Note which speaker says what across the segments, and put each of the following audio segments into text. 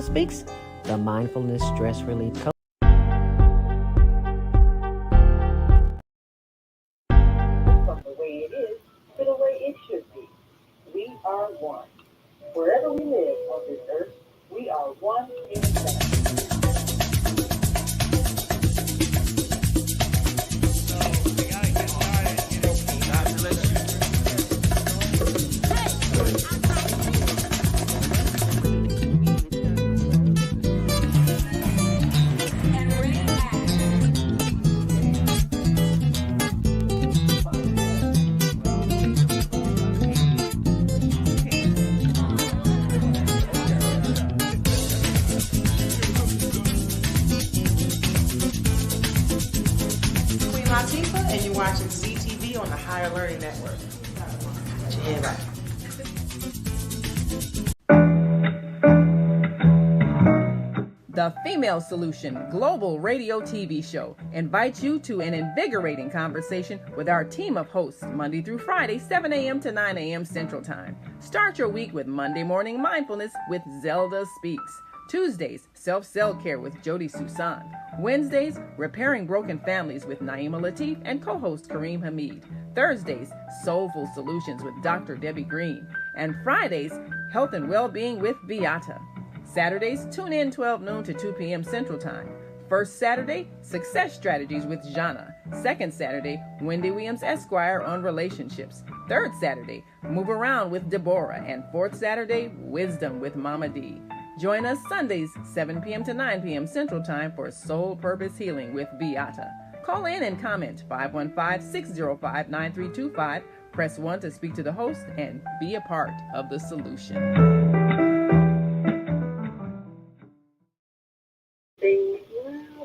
Speaker 1: Speaks, the mindfulness stress relief coach.
Speaker 2: From the way it is to the way it should be. We are one. Wherever we live on this earth, we are one in fact.
Speaker 3: Queen Latifah, and you're watching CTV on the Higher Learning Network. Put your hand up.
Speaker 4: The Female Solution Global Radio TV Show invites you to an invigorating conversation with our team of hosts Monday through Friday, 7 a.m. to 9 a.m. Central Time. Start your week with Monday Morning Mindfulness with ZeldaSpeaks. Tuesdays, Self-Cell Care with Jody Susan. Wednesdays, Repairing Broken Families with Naima Latif and co-host Kareem Hamid. Thursdays, Soulful Solutions with Dr. Debbie Green. And Fridays, Health and Wellbeing with Beata. Saturdays, tune in 12 noon to 2 p.m. Central Time. First Saturday, Success Strategies with Jana. Second Saturday, Wendy Williams Esquire on relationships. Third Saturday, Move Around with Deborah. And fourth Saturday, Wisdom with Mama D. Join us Sundays, 7 p.m. to 9 p.m. Central Time for Soul Purpose Healing with Beata. Call in and comment 515-605-9325. Press 1 to speak to the host and be a part of the solution.
Speaker 2: Well,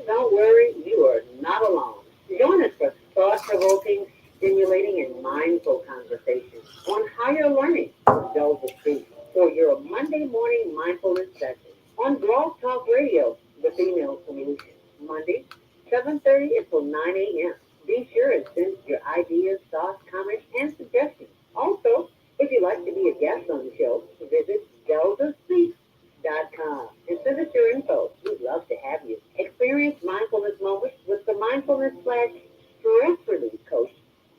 Speaker 2: don't worry, you are not alone. Join us for thought-provoking, stimulating, and mindful conversations on higher learning with ZeldaSpeaks for your Monday morning mindfulness session on Blog Talk Radio, the Female Solution. Monday, 7:30 until 9 a.m. Be sure and send your ideas, thoughts, comments, and suggestions. Also, if you'd like to be a guest on the show, visit ZeldaSpeaks.com and send us your info. We'd love to have you. Experience mindfulness moments with the mindfulness slash stress relief coach,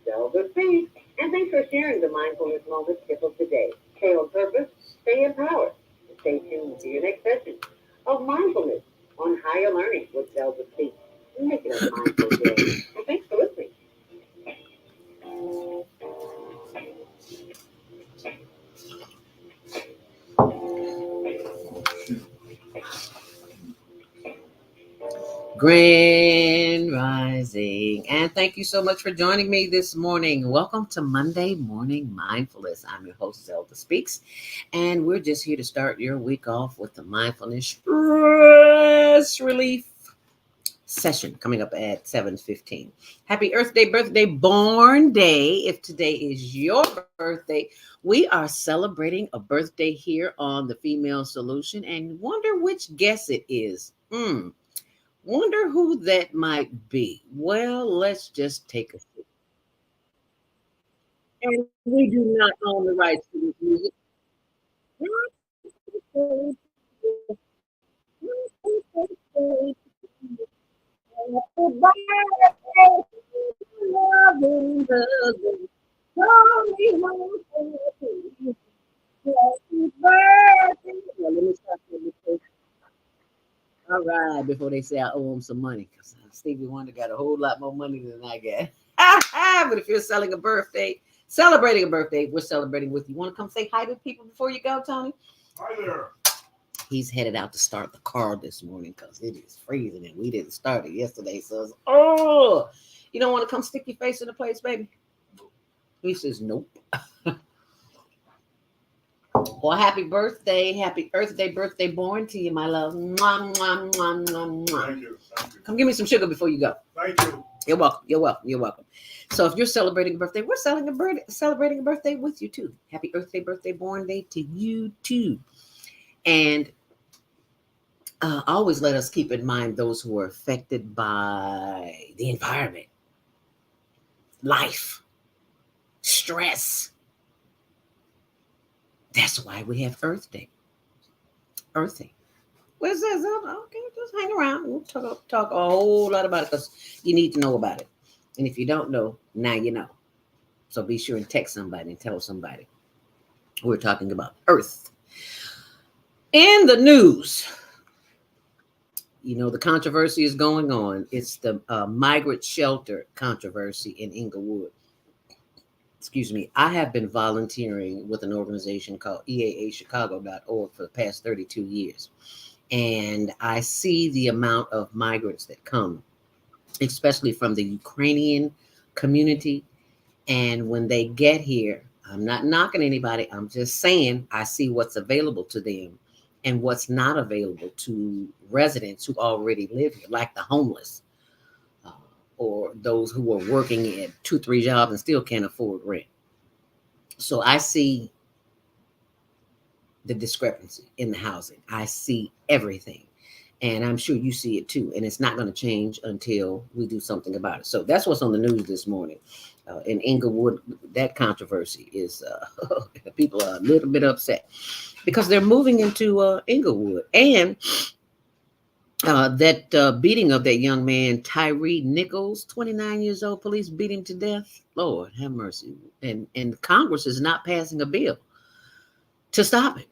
Speaker 2: Zelda Speaks. And thanks for sharing the mindfulness moments tip of the day. Stay on purpose, stay empowered. Stay tuned to your next session of mindfulness on higher learning with Zelda Speaks. Make it a mindful day. And thanks for listening.
Speaker 1: Grand Rising. And thank you so much for joining me this morning. Welcome to Monday Morning Mindfulness. I'm your host, Zelda Speaks, and we're just here to start your week off with the mindfulness stress relief session coming up at 7:15. Happy Earth Day, birthday, born day. If today is your birthday, we are celebrating a birthday here on the Female Solution and wonder which guest it is. Wonder who that might be. Well, let's just take a sip. And we do not own the rights to this music. Well, let me stop there. All right, before they say I owe them some money, because Stevie Wonder got a whole lot more money than I got. But if you're celebrating a birthday, we're celebrating with you. Want to come say hi to people before you go, Tony?
Speaker 5: Hi there.
Speaker 1: He's headed out to start the car this morning because it is freezing and we didn't start it yesterday. So, you don't want to come stick your face in the place, baby? He says, nope. Well, happy birthday. Happy Earth Day, birthday born to you, my love. Mwah, mwah, mwah, mwah, mwah.
Speaker 5: Thank you. Thank you.
Speaker 1: Come give me some sugar before you go.
Speaker 5: Thank you.
Speaker 1: You're welcome. You're welcome. You're welcome. So if you're celebrating a birthday, we're celebrating a birthday with you too. Happy Earth Day, birthday born day to you too. And always let us keep in mind those who are affected by the environment, life, stress. That's why we have Earth Day. Earthing. Where's that? Okay, just hang around. We'll talk a whole lot about it because you need to know about it. And if you don't know, now you know. So be sure and text somebody and tell somebody. We're talking about Earth. In the news, the controversy is going on. It's the migrant shelter controversy in Inglewood. Excuse me. I have been volunteering with an organization called eaachicago.org for the past 32 years. And I see the amount of migrants that come, especially from the Ukrainian community. And when they get here, I'm not knocking anybody. I'm just saying I see what's available to them and what's not available to residents who already live here, like the homeless uh, or those who are working at 2, 3 jobs and still can't afford rent. So I see the discrepancy in the housing. I see everything. And I'm sure you see it too. And it's not going to change until we do something about it. So that's what's on the news this morning. In Inglewood, that controversy is people are a little bit upset because they're moving into Inglewood. And that beating of that young man, Tyree Nichols, 29 years old, police beat him to death. Lord have mercy. And Congress is not passing a bill to stop it.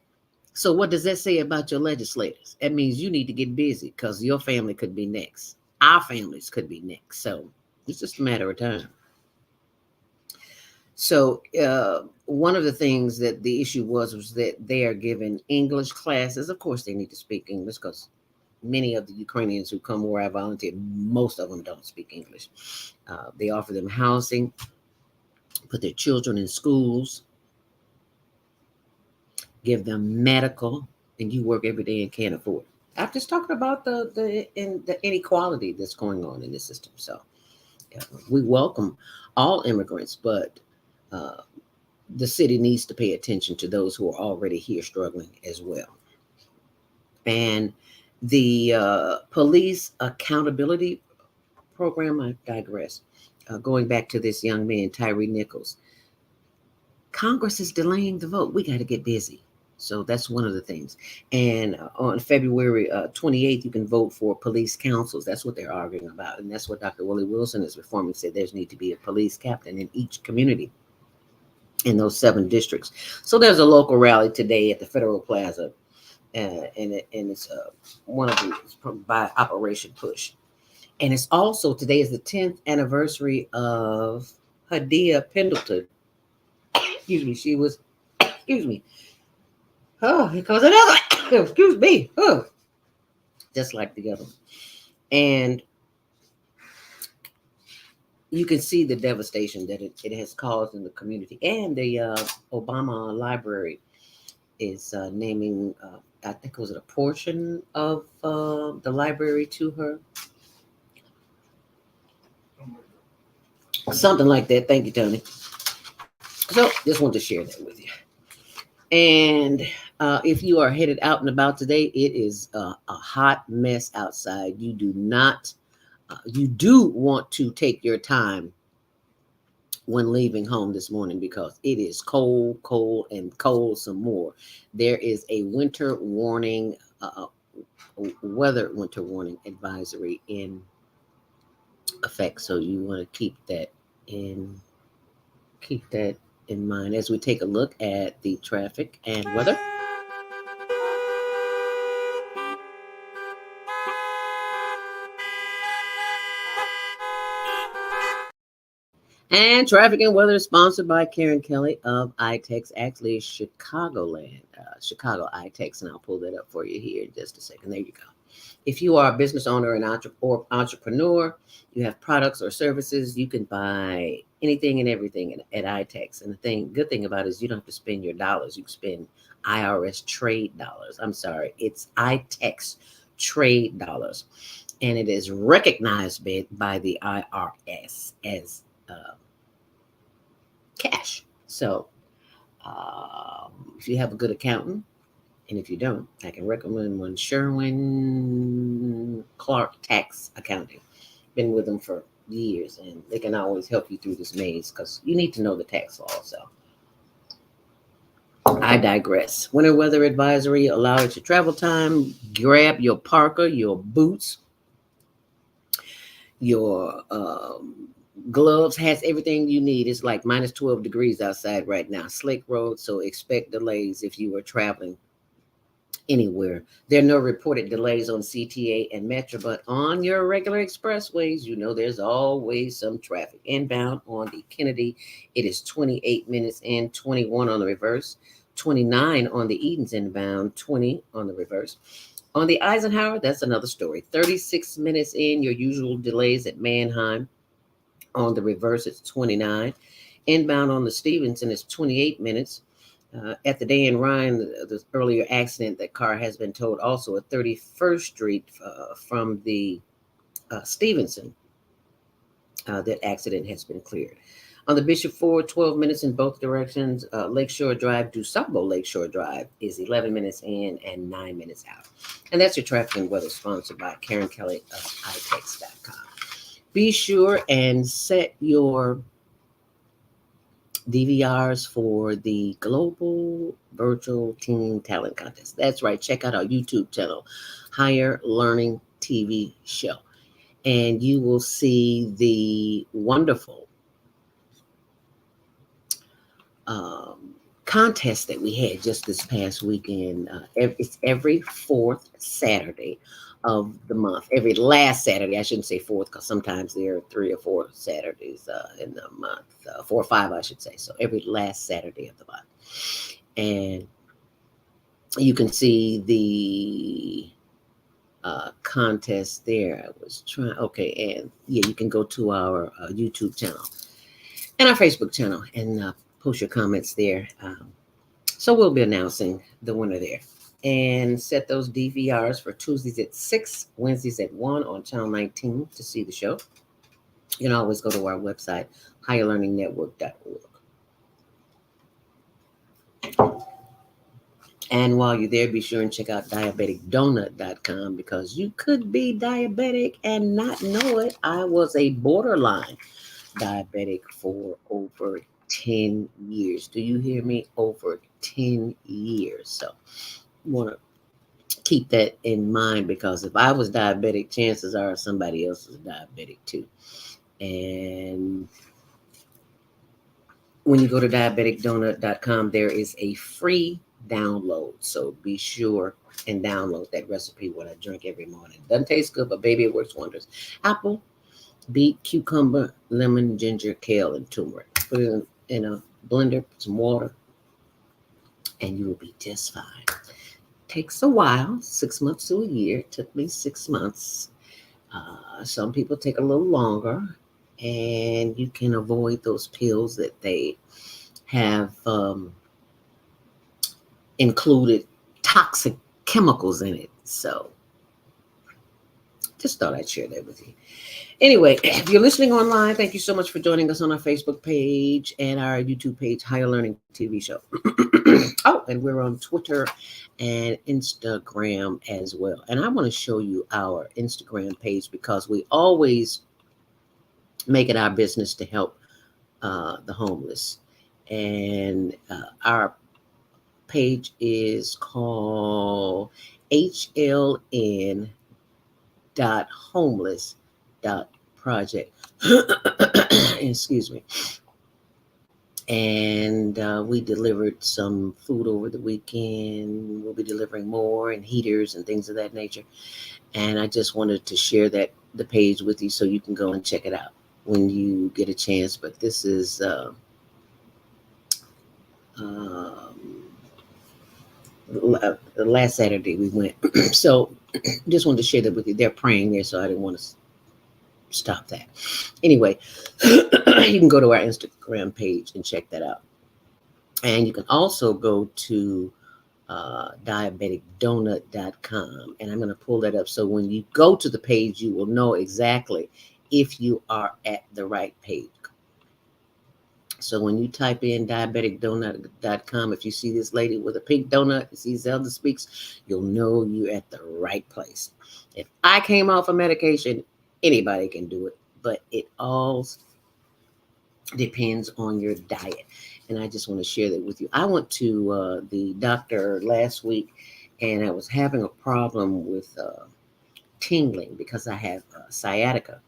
Speaker 1: So what does that say about your legislators? That means you need to get busy because your family could be next. Our families could be next. So it's just a matter of time. So one of the things that the issue was that they are given English classes. Of course, they need to speak English because many of the Ukrainians who come where I volunteer, most of them don't speak English. They offer them housing, put their children in schools, give them medical, and you work every day and can't afford it. I'm just talking about the inequality that's going on in the system. So we welcome all immigrants, but the city needs to pay attention to those who are already here struggling as well. And the police accountability program, I digress. Going back to this young man, Tyree Nichols, Congress is delaying the vote. We got to get busy. So that's one of the things. And on February 28th, you can vote for police councils. That's what they're arguing about. And that's what Dr. Willie Wilson is reforming, said there's need to be a police captain in each community in those 7 districts. So there's a local rally today at the Federal Plaza. And it's one of these by Operation Push. And it's also, today is the 10th anniversary of Hadia Pendleton. Excuse me. She was, excuse me. Oh, here comes another. Excuse me. Oh, just like the other one. And you can see the devastation that it has caused in the community. And the Obama Library is naming, I think, was it a portion of the library to her? Something like that. Thank you, Tony. So just wanted to share that with you. And if you are headed out and about today, it is a hot mess outside. You do not, you do want to take your time when leaving home this morning because it is cold, and cold some more. There is a winter warning, winter warning advisory in effect. So you want to keep that in mind as we take a look at the traffic and weather. And traffic and weather is sponsored by Karen Kelly of iTex, actually Chicagoland, Chicago iTex, and I'll pull that up for you here in just a second. There you go. If you are a business owner or entrepreneur, you have products or services, you can buy anything and everything at iTex. And the good thing about it is you don't have to spend your dollars. You can spend IRS trade dollars. I'm sorry, it's iTex trade dollars. And it is recognized by the IRS as cash. So if you have a good accountant, and if you don't, I can recommend one, Sherwin Clark Tax Accounting. Been with them for years, and they can always help you through this maze because you need to know the tax law. So I digress. Winter weather advisory, allow it your travel time. Grab your parka, your boots, your gloves, hats, everything you need. It's like minus 12 degrees outside right now. Slick roads, so expect delays if you are traveling anywhere. There are no reported delays on CTA and Metro, but on your regular expressways, you know there's always some traffic. Inbound on the Kennedy, it is 28 minutes in, 21 on the reverse, 29 on the Edens inbound, 20 on the reverse. On the Eisenhower, that's another story. 36 minutes in, your usual delays at Mannheim. On the reverse, it's 29. Inbound on the Stevenson is 28 minutes. At the day in Ryan, the earlier accident, that car has been towed also at 31st Street from the Stevenson. That accident has been cleared. On the Bishop Ford, 12 minutes in both directions. Lakeshore Drive, DuSable Lakeshore Drive is 11 minutes in and 9 minutes out. And that's your traffic and weather, sponsored by Karen Kelly of iTex.com. Be sure and set your DVRs for the Global Virtual Teen Talent Contest. That's right. Check out our YouTube channel, Higher Learning TV Show, and you will see the wonderful contest that we had just this past weekend. It's every fourth Saturday of the month. Every last Saturday, I shouldn't say fourth, because sometimes there are 3 or 4 Saturdays in the month, 4 or 5, I should say. So every last Saturday of the month. And you can see the contest there. I was trying, okay, and yeah, you can go to our YouTube channel and our Facebook channel and post your comments there. So we'll be announcing the winner there. And set those DVRs for Tuesdays at 6, Wednesdays at 1 on Channel 19 to see the show. You can always go to our website, higherlearningnetwork.org. And while you're there, be sure and check out diabeticdonut.com, because you could be diabetic and not know it. I was a borderline diabetic for over 10 years. Do you hear me? Over 10 years. So you want to keep that in mind, because if I was diabetic, chances are somebody else is diabetic too. And when you go to diabeticdonut.com, there is a free download. So be sure and download that recipe, what I drink every morning. Doesn't taste good, but baby, it works wonders. Apple, beet, cucumber, lemon, ginger, kale, and turmeric. Put it in a blender, put some water, and you will be just fine. Takes a while, 6 months to a year. It took me 6 months. Some people take a little longer, and you can avoid those pills that they have included toxic chemicals in it. So just thought I'd share that with you. Anyway, if you're listening online, thank you so much for joining us on our Facebook page and our YouTube page, Higher Learning TV Show. Oh, and we're on Twitter and Instagram as well. And I want to show you our Instagram page, because we always make it our business to help the homeless. And our page is called hln.homeless.project. Excuse me. And we delivered some food over the weekend. We'll be delivering more, and heaters and things of that nature. And I just wanted to share the page with you, so you can go and check it out when you get a chance. But this is the last Saturday we went. So just wanted to share that with you. They're praying there, so I didn't want to stop that. Anyway, you can go to our Instagram page and check that out. And you can also go to diabeticdonut.com, and I'm going to pull that up, so when you go to the page, you will know exactly if you are at the right page. So when you type in diabeticdonut.com, if you see this lady with a pink donut, you see ZeldaSpeaks, you'll know you're at the right place. If I came off a medication, anybody can do it, but it all depends on your diet. and I just want to share that with you. I went to the doctor last week, and I was having a problem with tingling because I have sciatica,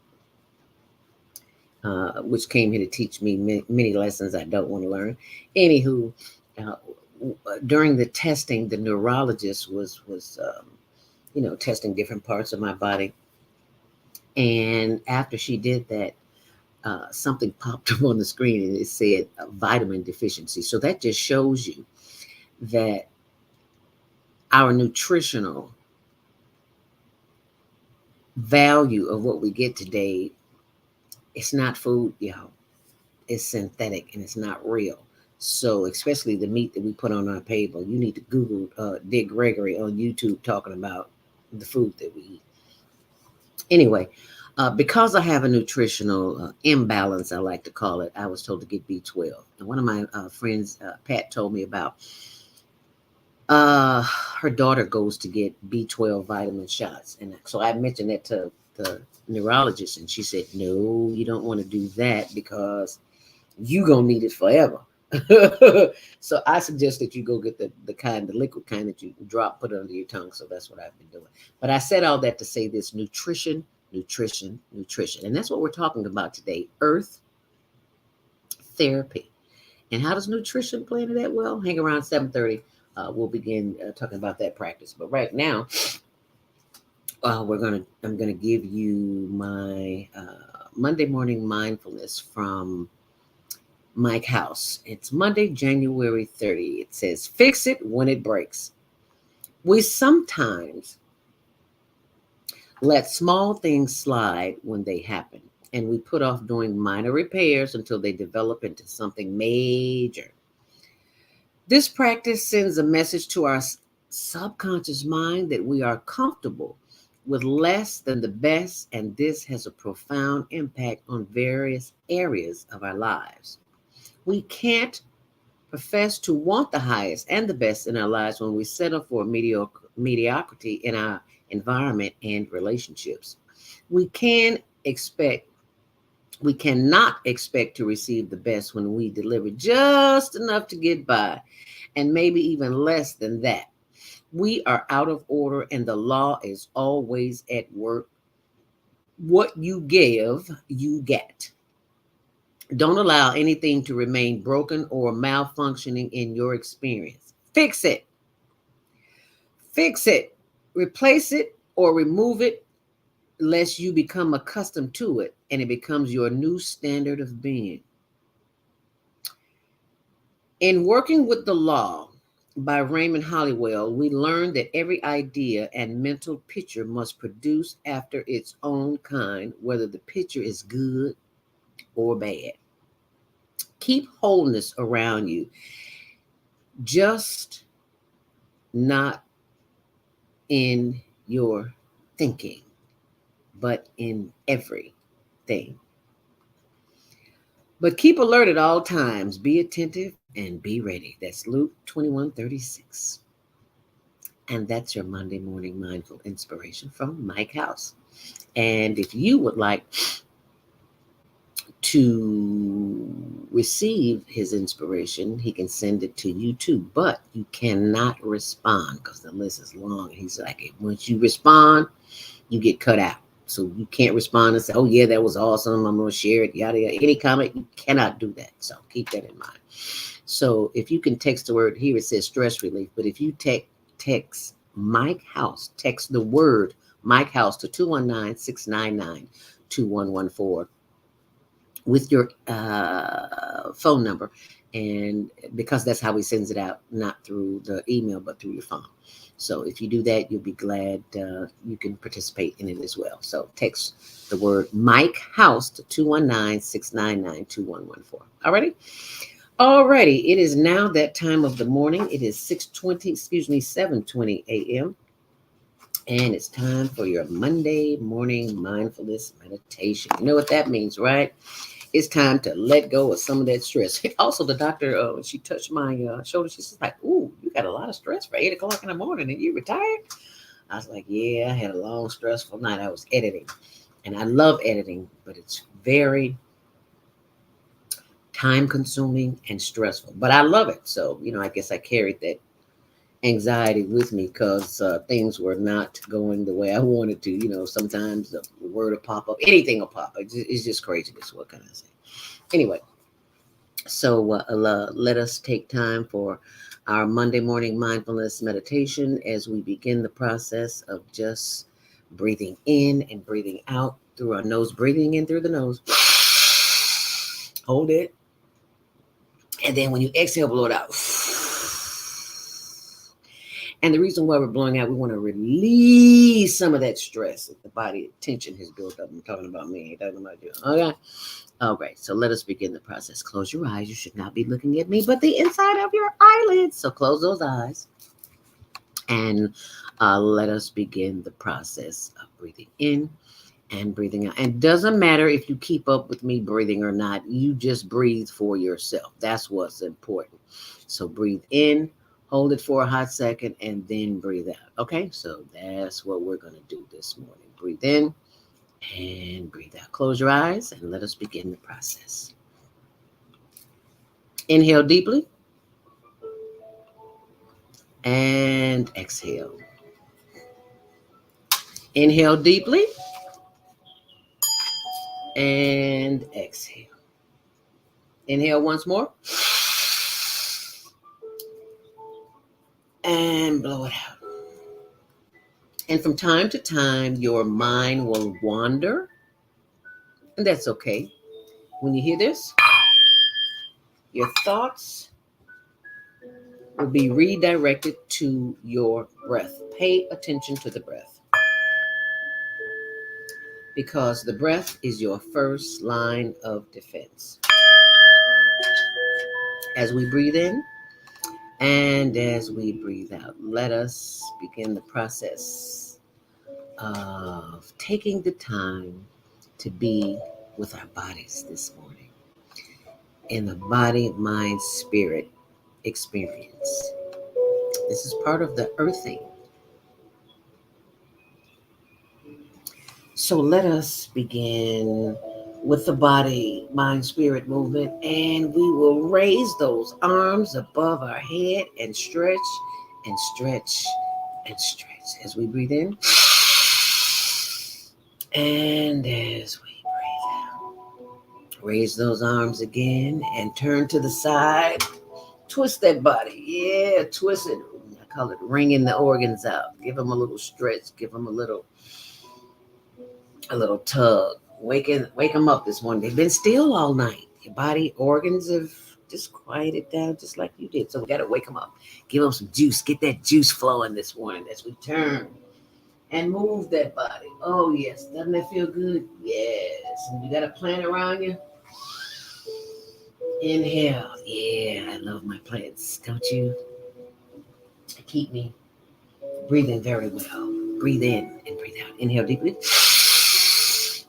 Speaker 1: which came here to teach me many lessons I don't want to learn. Anywho, uh, during the testing, the neurologist was testing different parts of my body, and after she did that, something popped up on the screen and it said vitamin deficiency. So that just shows you that our nutritional value of what we get today, it's not food, y'all. It's synthetic and it's not real. So especially the meat that we put on our table, you need to Google Dick Gregory on YouTube talking about the food that we eat. Anyway, because I have a nutritional imbalance, I like to call it, I was told to get B12. And one of my friends, Pat, told me about her daughter goes to get B12 vitamin shots. And so I mentioned that to the neurologist, and she said, no, you don't want to do that because you're going to need it forever. So I suggest that you go get the liquid kind that you drop, put under your tongue. So that's what I've been doing. But I said all that to say this: nutrition. And that's what we're talking about today: earth therapy. And how does nutrition play into that? Well, hang around 7:30. We'll begin talking about that practice. But right now, I'm gonna give you my Monday morning mindfulness from Mike House. It's Monday, January 30. It says, fix it when it breaks. We sometimes let small things slide when they happen, and we put off doing minor repairs until they develop into something major. This practice sends a message to our subconscious mind that we are comfortable with less than the best, and this has a profound impact on various areas of our lives. We can't profess to want the highest and the best in our lives when we settle for mediocrity in our environment and relationships. We can expect we cannot expect to receive the best when we deliver just enough to get by, and maybe even less than that. We are out of order, and the law is always at work. What you give, you get. Don't allow anything to remain broken or malfunctioning in your experience. Fix it. Fix it. Replace it or remove it, lest you become accustomed to it and it becomes your new standard of being. In Working with the Law by Raymond Hollywell, we learn that every idea and mental picture must produce after its own kind, whether the picture is good or bad. Keep wholeness around you, just not in your thinking, but in everything. But keep alert at all times, be attentive and be ready. That's Luke 21:36. And that's your Monday morning mindful inspiration from Mike House. And if you would like to receive his inspiration, he can send it to you too, but you cannot respond because the list is long. He's like, once you respond, you get cut out. So you can't respond and say, oh yeah, that was awesome, I'm going to share it, yada, yada. Any comment, you cannot do that. So keep that in mind. So if you can text the word, here it says stress relief, but if you text Mike House, text the word Mike House to 219-699-2114 with your phone number. And because that's how he sends it out, not through the email, but through your phone. So if you do that, you'll be glad you can participate in it as well. So text the word Mike House to 219-699-2114. Alrighty. It is now that time of the morning. It is 7:20 a.m. And it's time for your Monday morning mindfulness meditation. You know what that means, right? It's time to let go of some of that stress. Also, the doctor, when she touched my shoulder, she's like, ooh, you got a lot of stress for 8 o'clock in the morning and you retired? I was like, yeah, I had a long, stressful night. I was editing. And I love editing, but it's very time consuming and stressful. But I love it. So, I guess I carried that anxiety with me because things were not going the way I wanted to. Sometimes the word will pop up, anything will pop up. It's just craziness. What can I say? Anyway, so let us take time for our Monday morning mindfulness meditation as we begin the process of just breathing in and breathing out through our nose, breathing in through the nose. Hold it. And then when you exhale, blow it out. And the reason why we're blowing out, we want to release some of that stress that the body tension has built up. I'm talking about me, ain't talking about you. Okay. All right. So let us begin the process. Close your eyes. You should not be looking at me, but the inside of your eyelids. So close those eyes and let us begin the process of breathing in and breathing out. And it doesn't matter if you keep up with me breathing or not. You just breathe for yourself. That's what's important. So breathe in, hold it for a hot second, and then breathe out. Okay, so that's what we're going to do this morning. Breathe in and breathe out. Close your eyes and let us begin the process. Inhale deeply and exhale. Inhale deeply and exhale. Inhale once more and blow it out. And from time to time, your mind will wander, and that's okay. When you hear this, your thoughts will be redirected to your breath. Pay attention to the breath, because the breath is your first line of defense. As we breathe in and as we breathe out, let us begin the process of taking the time to be with our bodies this morning in the body, mind, spirit experience. This is part of the earthing. So let us begin with the body, mind, spirit movement, and we will raise those arms above our head and stretch and stretch and stretch as we breathe in and as we breathe out. Raise those arms again and turn to the side. Twist that body. Yeah, twist it. I call it wringing the organs out. Give them a little stretch. Give them a little tug. Wake them up this morning. They've been still all night. Your body organs have just quieted down just like you did. So we got to wake them up. Give them some juice. Get that juice flowing this morning as we turn and move that body. Oh, yes. Doesn't that feel good? Yes. And you got a plant around you. Inhale. Yeah, I love my plants. Don't you? They keep me breathing very well. Breathe in and breathe out. Inhale deeply.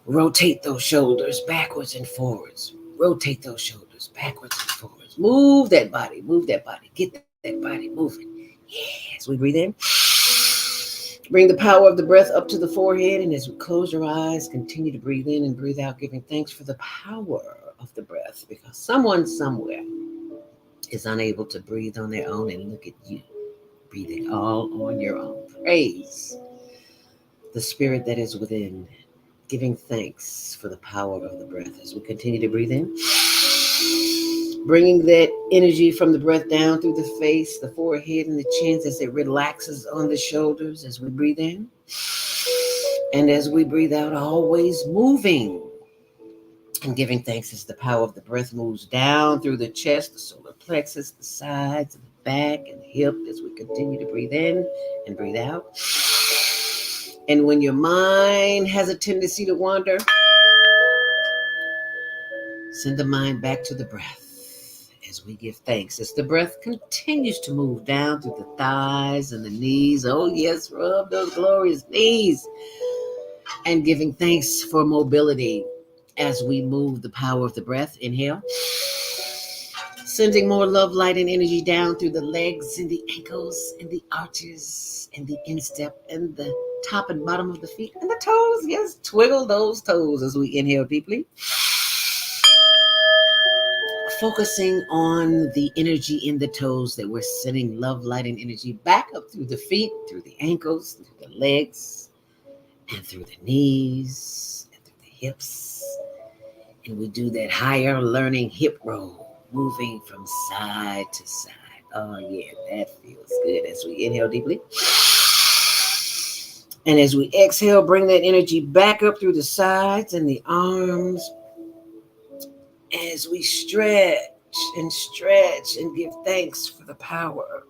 Speaker 1: Rotate those shoulders backwards and forwards. Rotate those shoulders backwards and forwards. Move that body. Move that body. Get that body moving. Yes, we breathe in. Bring the power of the breath up to the forehead. And as we close your eyes, continue to breathe in and breathe out, giving thanks for the power of the breath. Because someone somewhere is unable to breathe on their own. And look at you, breathing all on your own. Praise the spirit that is within, giving thanks for the power of the breath as we continue to breathe in. Bringing that energy from the breath down through the face, the forehead, and the chin as it relaxes on the shoulders as we breathe in. And as we breathe out, always moving and giving thanks as the power of the breath moves down through the chest, the solar plexus, the sides, and the back, and the hip as we continue to breathe in and breathe out. And when your mind has a tendency to wander, send the mind back to the breath as we give thanks. As the breath continues to move down through the thighs and the knees. Oh, yes, rub those glorious knees. And giving thanks for mobility as we move the power of the breath. Inhale. Sending more love, light, and energy down through the legs and the ankles and the arches and the instep and the top and bottom of the feet and the toes. Yes, twiggle those toes as we inhale deeply. focusing on the energy in the toes, that we're sending love, light, and energy back up through the feet, through the ankles, through the legs, and through the knees, and through the hips. And we do that higher learning hip roll, moving from side to side. Oh, yeah, that feels good as we inhale deeply. And as we exhale, bring that energy back up through the sides and the arms as we stretch and give thanks for the power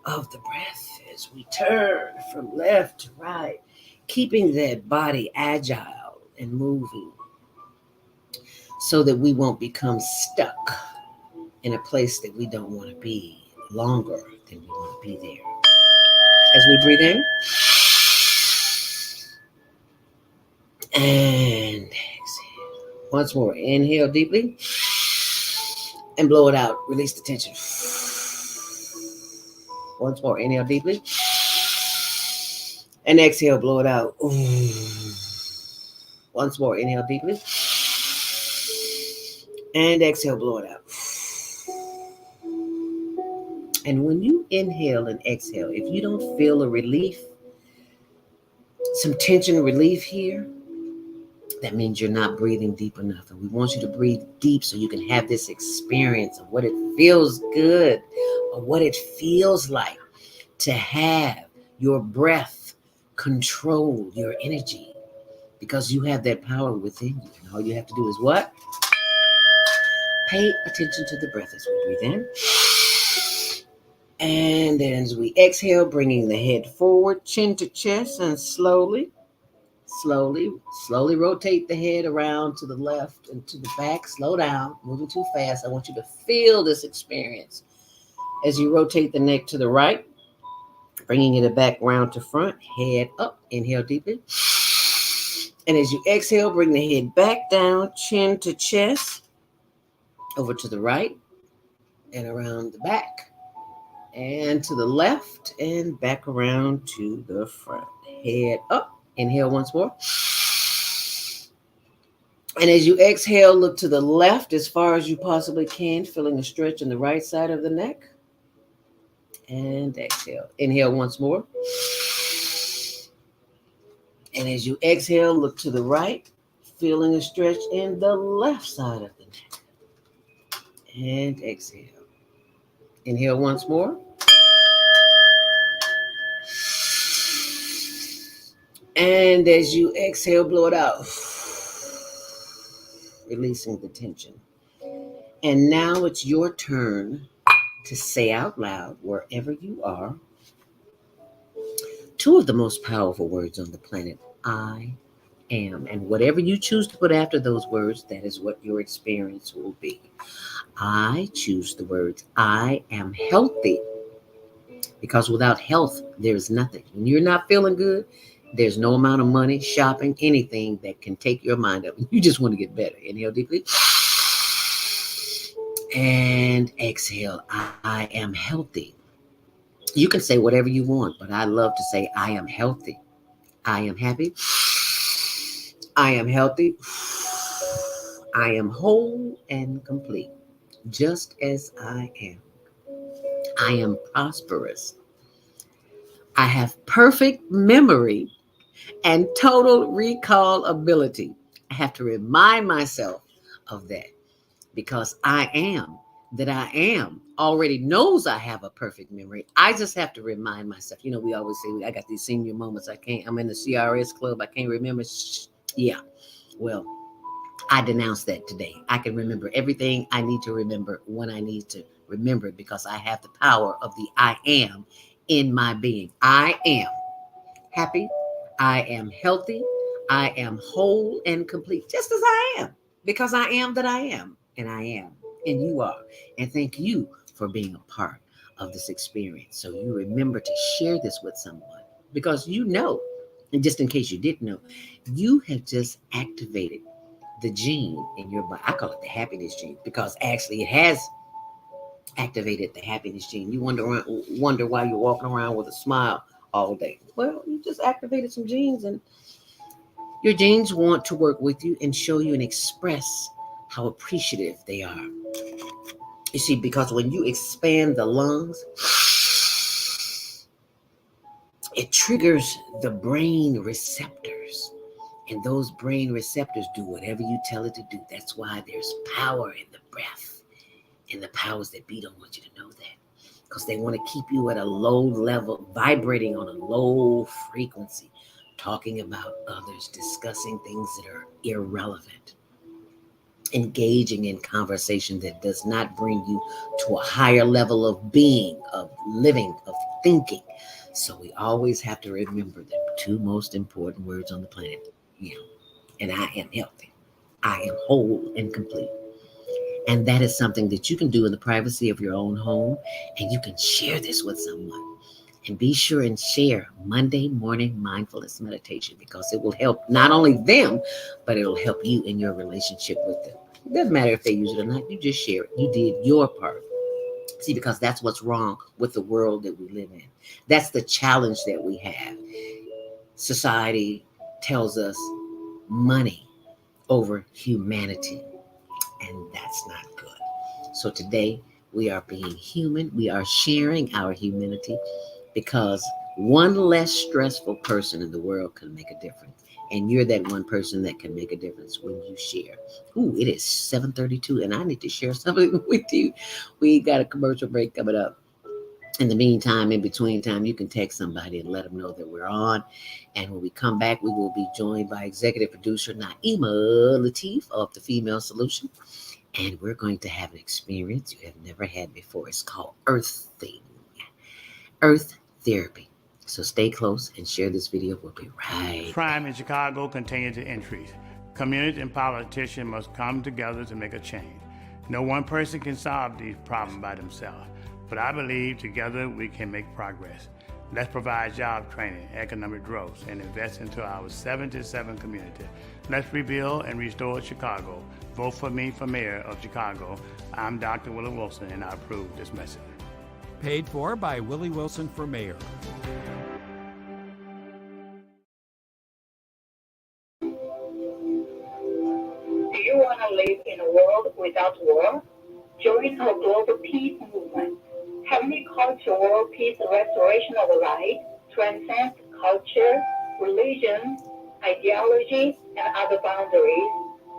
Speaker 1: of the breath as we turn from left to right, keeping that body agile and moving so that we won't become stuck in a place that we don't want to be longer than we want to be there. As we breathe in and exhale. Once more, inhale deeply and blow it out. Release the tension. Once more, inhale deeply and exhale, blow it out. Once more, inhale deeply and exhale, blow it out. And when you inhale and exhale, if you don't feel a relief, some tension relief here, that means you're not breathing deep enough. And we want you to breathe deep so you can have this experience of what it feels good, or what it feels like to have your breath control your energy, because you have that power within you. And all you have to do is what? Pay attention to the breath as we breathe in. And then as we exhale, bringing the head forward, chin to chest, and slowly rotate the head around to the left and to the back. Slow down, moving too fast. I want you to feel this experience as you rotate the neck to the right, bringing it back round to front, head up. Inhale deeply. And as you exhale, bring the head back down, chin to chest, over to the right and around the back, and to the left and back around to the front. Head up. Inhale once more. And as you exhale, look to the left as far as you possibly can, feeling a stretch in the right side of the neck. And exhale. Inhale once more. And as you exhale, look to the right, feeling a stretch in the left side of the neck. And exhale. Inhale once more. And as you exhale, blow it out, releasing the tension. And now it's your turn to say out loud, wherever you are, two of the most powerful words on the planet: I am. And whatever you choose to put after those words, that is what your experience will be. I choose the words, I am healthy, because without health, there's nothing. When you're not feeling good, there's no amount of money, shopping, anything that can take your mind up. You just want to get better. Inhale deeply. And exhale. I am healthy. You can say whatever you want, but I love to say I am healthy. I am happy. I am healthy. I am whole and complete, just as I am. I am prosperous. I have perfect memory and total recall ability. I have to remind myself of that, because I am that I am already knows I have a perfect memory. I just have to remind myself. You know, we always say, I got these senior moments. I'm in the CRS club. I can't remember. Yeah. Well, I denounce that today. I can remember everything I need to remember when I need to remember it, because I have the power of the I am in my being. I am happy. I am healthy. I am whole and complete, just as I am, because I am that I am, and I am, and you are. And thank you for being a part of this experience. So you remember to share this with someone, because you know, and just in case you didn't know, you have just activated the gene in your body. I call it the happiness gene, because actually it has activated the happiness gene. You wonder why you're walking around with a smile all day. Well, you just activated some genes, and your genes want to work with you and show you and express how appreciative they are. You see, because when you expand the lungs, it triggers the brain receptors. And those brain receptors do whatever you tell it to do. That's why there's power in the breath. And the powers that be don't want you to know that. Because they want to keep you at a low level, vibrating on a low frequency, talking about others, discussing things that are irrelevant, engaging in conversation that does not bring you to a higher level of being, of living, of thinking. So we always have to remember the two most important words on the planet. And I am healthy. I am whole and complete. And that is something that you can do in the privacy of your own home. And you can share this with someone. And be sure and share Monday morning mindfulness meditation, because it will help not only them, but it'll help you in your relationship with them. It doesn't matter if they use it or not. You just share it. You did your part. See, because that's what's wrong with the world that we live in. That's the challenge that we have. Society tells us money over humanity, and that's not good. So today we are being human. We are sharing our humanity, because one less stressful person in the world can make a difference. And you're that one person that can make a difference when you share. Ooh, it is 7:32, and I need to share something with you. We got a commercial break coming up. In the meantime, in between time, you can text somebody and let them know that we're on. And when we come back, we will be joined by executive producer Naima Latif of The Female Solution. And we're going to have an experience you have never had before. It's called Earth Therapy. So stay close and share this video. We'll be right
Speaker 5: Crime
Speaker 1: back.
Speaker 5: in Chicago continues to increase. Community and politicians must come together to make a change. No one person can solve these problems by themselves, but I believe together we can make progress. Let's provide job training, economic growth, and invest into our 77 community. Let's rebuild and restore Chicago. Vote for me for mayor of Chicago. I'm Dr. Willie Wilson, and I approve this message.
Speaker 6: Paid for by Willie Wilson for mayor.
Speaker 2: Do you want to live in a world without war? Join our global peace movement. Heavenly Culture World Peace Restoration of Light transcends culture, religion, ideology, and other boundaries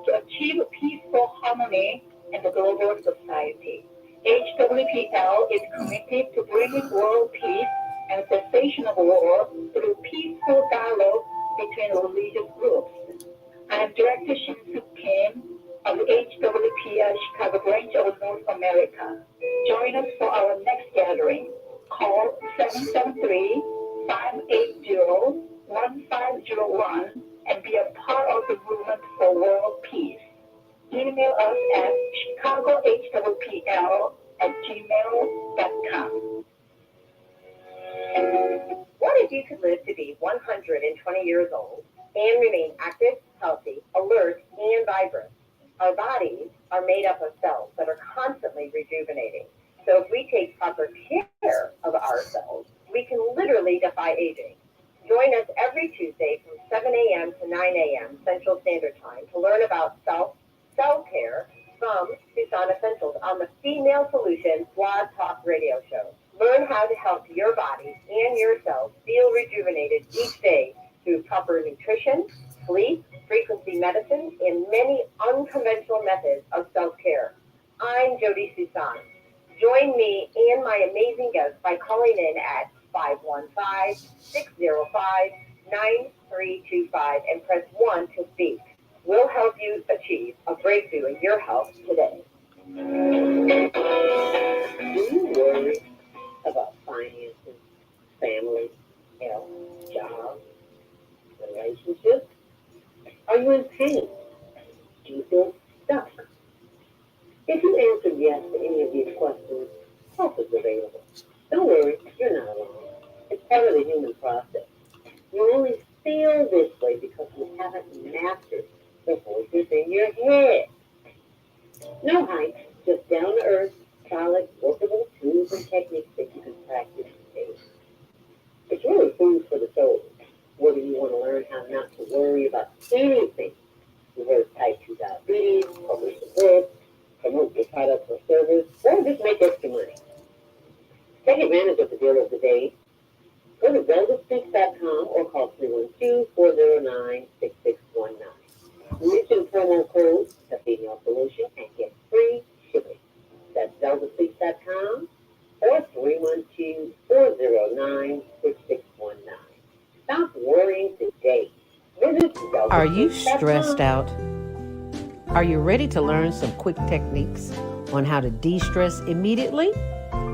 Speaker 2: to achieve peaceful harmony in the global society. HWPL is committed to bringing world peace and cessation of war through peaceful dialogue between religious groups. I am Director Shin-Soo Kim of the HWPL Chicago branch of North America. Join us for our next gathering. Call 773-580-1501 and be a part of the movement for world peace. Email us at chicagohwpl@gmail.com. What if you could live to be 120 years old and remain active, healthy, alert, and vibrant? Our bodies are made up of cells that are constantly rejuvenating. So if we take proper care of ourselves, we can literally defy aging. Join us every Tuesday from 7 a.m. to 9 a.m. Central Standard Time to learn about self-care from Tucson Essentials on the Female Solution Blog Talk Radio Show. Learn how to help your body and your cells feel rejuvenated each day through proper nutrition, sleep, frequency medicine, and many unconventional methods of self-care. I'm Jody Susan. Join me and my amazing guests by calling in at 515-605-9325 and press 1 to speak. We'll help you achieve a breakthrough in your health today. Do you worry about finances, family, health, job, relationships? Are you in pain? Do you feel stuck? If you answered yes to any of these questions, help is available. Don't worry, you're not alone. It's part of the human process. You only feel this way because you haven't mastered the voices in your head. No hype, just down-to-earth, solid, workable tools and techniques that you can practice today. It's really food for the soul. Whether you want to learn how not to worry about anything, reverse type 2 diabetes, publish the or promote your product or service, or just make extra money. Take advantage of the deal of the day. Go to ZeldaSpeaks.com or call 312-409-6619. Mention promo code The Female Solution and get free shipping. That's ZeldaSpeaks.com or 312-409-6619. Stop worrying today. Visit
Speaker 1: Are you
Speaker 2: ZeldaSpeaks.com.
Speaker 1: stressed out? Are you ready to learn some quick techniques on how to de-stress immediately?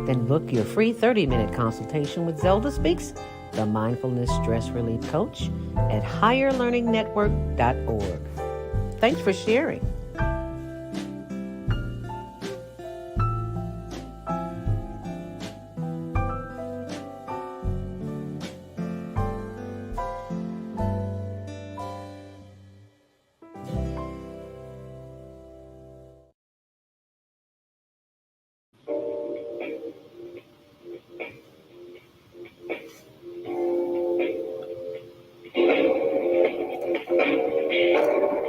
Speaker 1: Then book your free 30-minute consultation with ZeldaSpeaks, the Mindfulness Stress Relief Coach, at higherlearningnetwork.org. Thanks for sharing.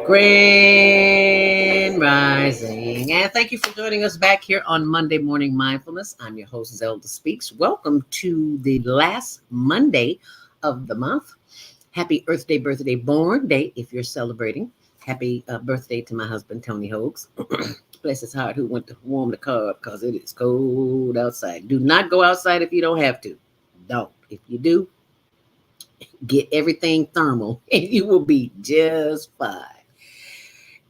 Speaker 1: Grand Rising. And thank you for joining us back here on Monday Morning Mindfulness. I'm your host, ZeldaSpeaks. Welcome to the last Monday of the month. Happy Earth Day, birthday, born day, if you're celebrating. Happy birthday to my husband, Tony Hogues. Bless his heart, who went to warm the car up because it is cold outside. Do not go outside if you don't have to. Don't. If you do, get everything thermal and you will be just fine.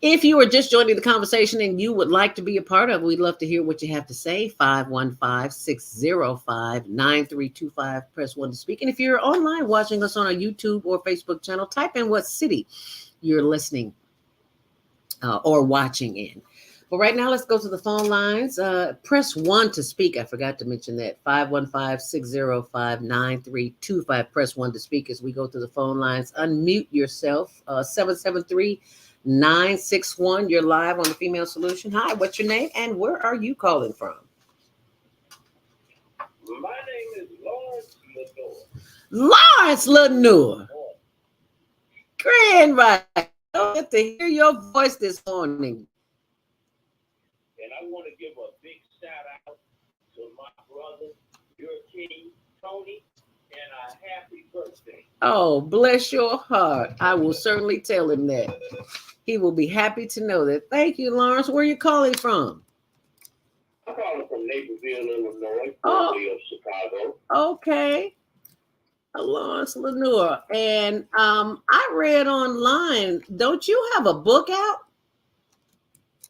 Speaker 1: If you are just joining the conversation and you would like to be a part of it, we'd love to hear what you have to say. 515-605-9325. Press 1 to speak. And if you're online watching us on our YouTube or Facebook channel, type in what city you're listening or watching in. But right now, let's go to the phone lines. Press 1 to speak. I forgot to mention that. 515-605-9325. Press 1 to speak as we go to the phone lines. Unmute yourself. 773-961. You're live on the Female Solution. Hi, what's your name and where are you calling from?
Speaker 7: My name is Lawrence
Speaker 1: Lawrence Lenore. Grand Rising. Good to hear your voice this morning.
Speaker 7: And I want to give a big shout out to my brother, your king, Tony, and a happy birthday.
Speaker 1: Oh, bless your heart. I will certainly tell him that. He will be happy to know that. Thank you, Lawrence. Where are you calling from?
Speaker 7: I'm calling from Naperville, Illinois,
Speaker 1: Oh.
Speaker 7: of Chicago.
Speaker 1: Okay. Lawrence Lenore. And I read online, don't you have a book out?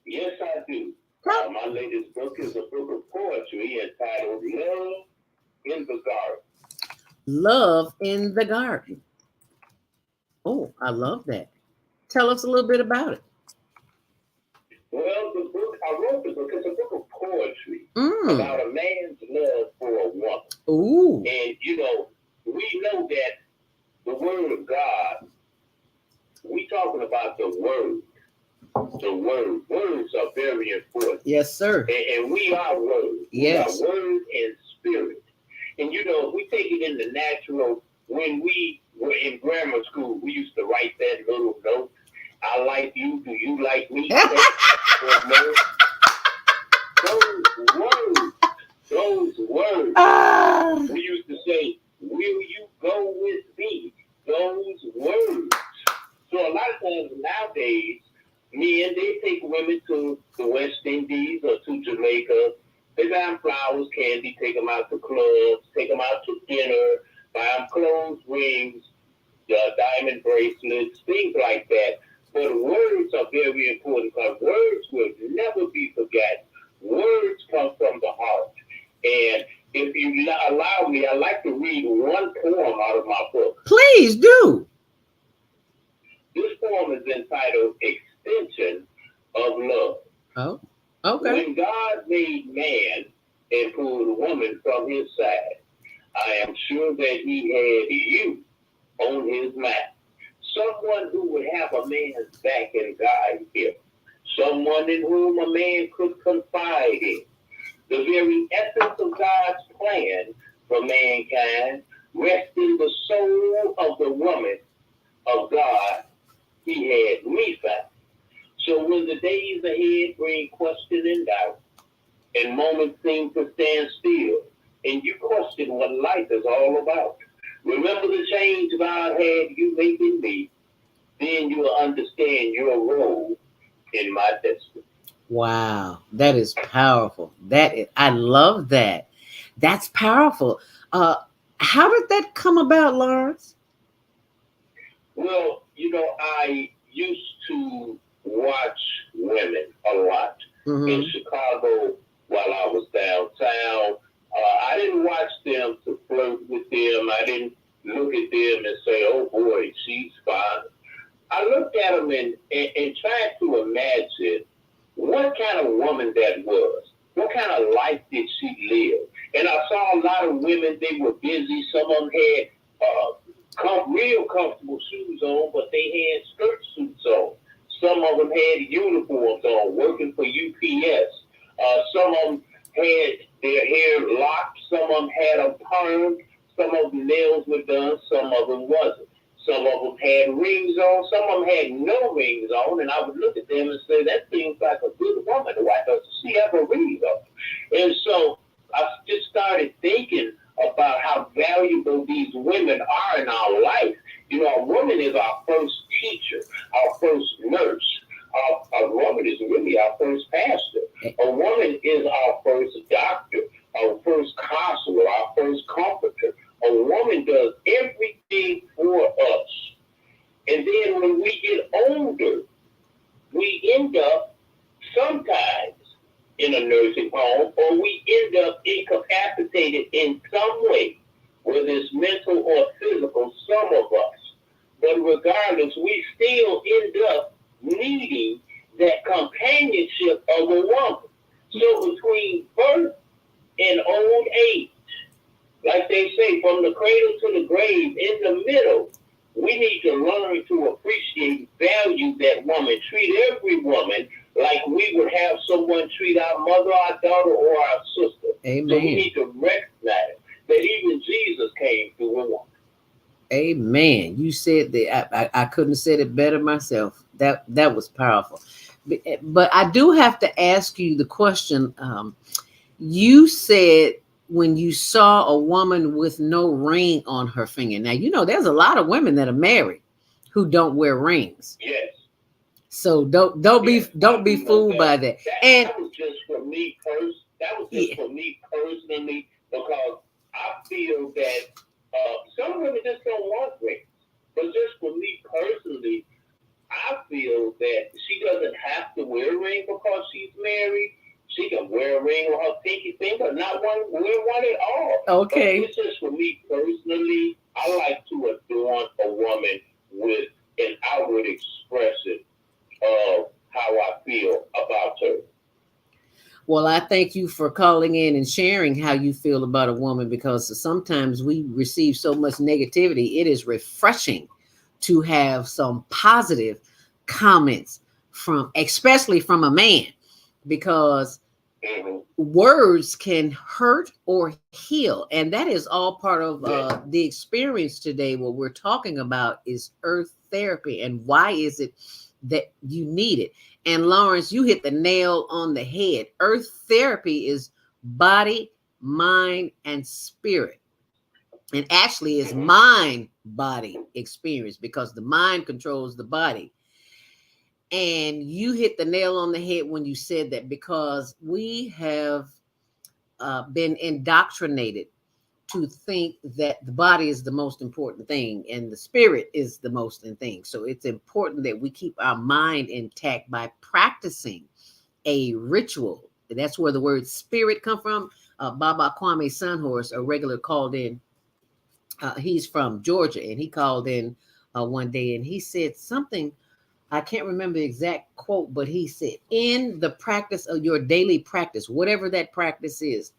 Speaker 7: Yes, I do. My latest book is a book of poetry entitled Love in the Garden.
Speaker 1: Love in the Garden. Oh, I love that. Tell us a little bit about it.
Speaker 7: Well, the book, I wrote the book, it's a book of poetry about a man's love for a woman.
Speaker 1: Ooh.
Speaker 7: And, you know, we know that the word of God, we talking about the word. The word. Words are very important.
Speaker 1: Yes, sir.
Speaker 7: And we are words.
Speaker 1: Yes.
Speaker 7: We are word and spirit. And, you know, if we take it in the natural, when we were in grammar school, we used to write that little note. I like you. Do you like me? Those words. We used to say, will you go with me? Those words. So a lot of times nowadays, men, they take women to the West Indies or to Jamaica. They buy them flowers, candy, take them out to clubs, take them out to dinner, buy them clothes, rings, diamond bracelets, things like that. But words are very important because words will never be forgotten. Words come from the heart. And if you allow me, I'd like to read one poem out of my book.
Speaker 1: Please do.
Speaker 7: This poem is entitled Extension of Love.
Speaker 1: Oh, okay.
Speaker 7: When God made man and pulled woman from his side, I am sure that he had you on his mind. Someone who would have a man's back and guide him. Someone in whom a man could confide in. The very essence of God's plan for mankind rests in the soul of the woman of God he had me found. So when the days ahead bring question and doubt, and moments seem to stand still, and you question what life is all about, remember the change God had you make in me, then you'll understand your role in my destiny.
Speaker 1: Wow, that is powerful. I love that. That's powerful. Uh, how did that come about, Lawrence?
Speaker 7: Well, I used to watch women a lot in
Speaker 1: Mm-hmm.
Speaker 7: Chicago while I was downtown. I didn't watch them to flirt with them. I didn't look at them and say, oh boy, she's fine. I looked at them and tried to imagine what kind of woman that was. What kind of life did she live? And I saw a lot of women, they were busy. Some of them had real comfortable shoes on, but they had skirt suits on. Some of them had uniforms on, working for UPS. Some of them had their hair locked. Some of them had a perm. Some of them nails were done. Some of them wasn't. Some of them had rings on. Some of them had no rings on. And I would look at them and say, that seems like a good woman. Why doesn't she have a ring on? And so I just started thinking about how valuable these women are in our life. A woman is our first teacher, our first nurse. A woman is really our first pastor. A woman is our first doctor, our first counselor, our first comforter. A woman does everything for us. And then when we get older, we end up sometimes in a nursing home, or we end up incapacitated in some way, whether it's mental or physical, some of us. But regardless, we still end up needing that companionship of a woman. So between birth and old age, like they say, from the cradle to the grave, in the middle, we need to learn to appreciate, value that woman, treat every woman like we would have someone treat our mother, our daughter, or our sister.
Speaker 1: Amen.
Speaker 7: So we need to recognize that even Jesus came through a woman.
Speaker 1: Amen. You said that. I couldn't have said it better myself. That was powerful. But I do have to ask you the question. You said when you saw a woman with no ring on her finger. Now, there's a lot of women that are married who don't wear rings.
Speaker 7: Yes.
Speaker 1: So don't be fooled by that. And
Speaker 7: that was just for me personally. That was just for me personally, because I feel that some women just don't want rings. But just for me personally, I feel that she doesn't have to wear a ring because she's married. She can wear a ring on her pinky finger, not wear one at all.
Speaker 1: Okay.
Speaker 7: But it's just for me personally. I like to adorn a woman with an outward expression of how I feel about her.
Speaker 1: Well, I thank you for calling in and sharing how you feel about a woman, because sometimes we receive so much negativity. It is refreshing to have some positive comments especially from a man, because words can hurt or heal. And that is all part of the experience today. What we're talking about is earth therapy, and why is it that you need it. And Lawrence, you hit the nail on the head. Earth therapy is body, mind, and spirit. And actually is mind body experience, because the mind controls the body. And you hit the nail on the head when you said that, because we have been indoctrinated to think that the body is the most important thing and the spirit is the most important thing. So it's important that we keep our mind intact by practicing a ritual. That's where the word spirit come from. Baba Kwame Sunhorse, a regular, called in. He's from Georgia, and he called in one day, and he said something. I can't remember the exact quote, but he said, in the practice of your daily practice, whatever that practice is,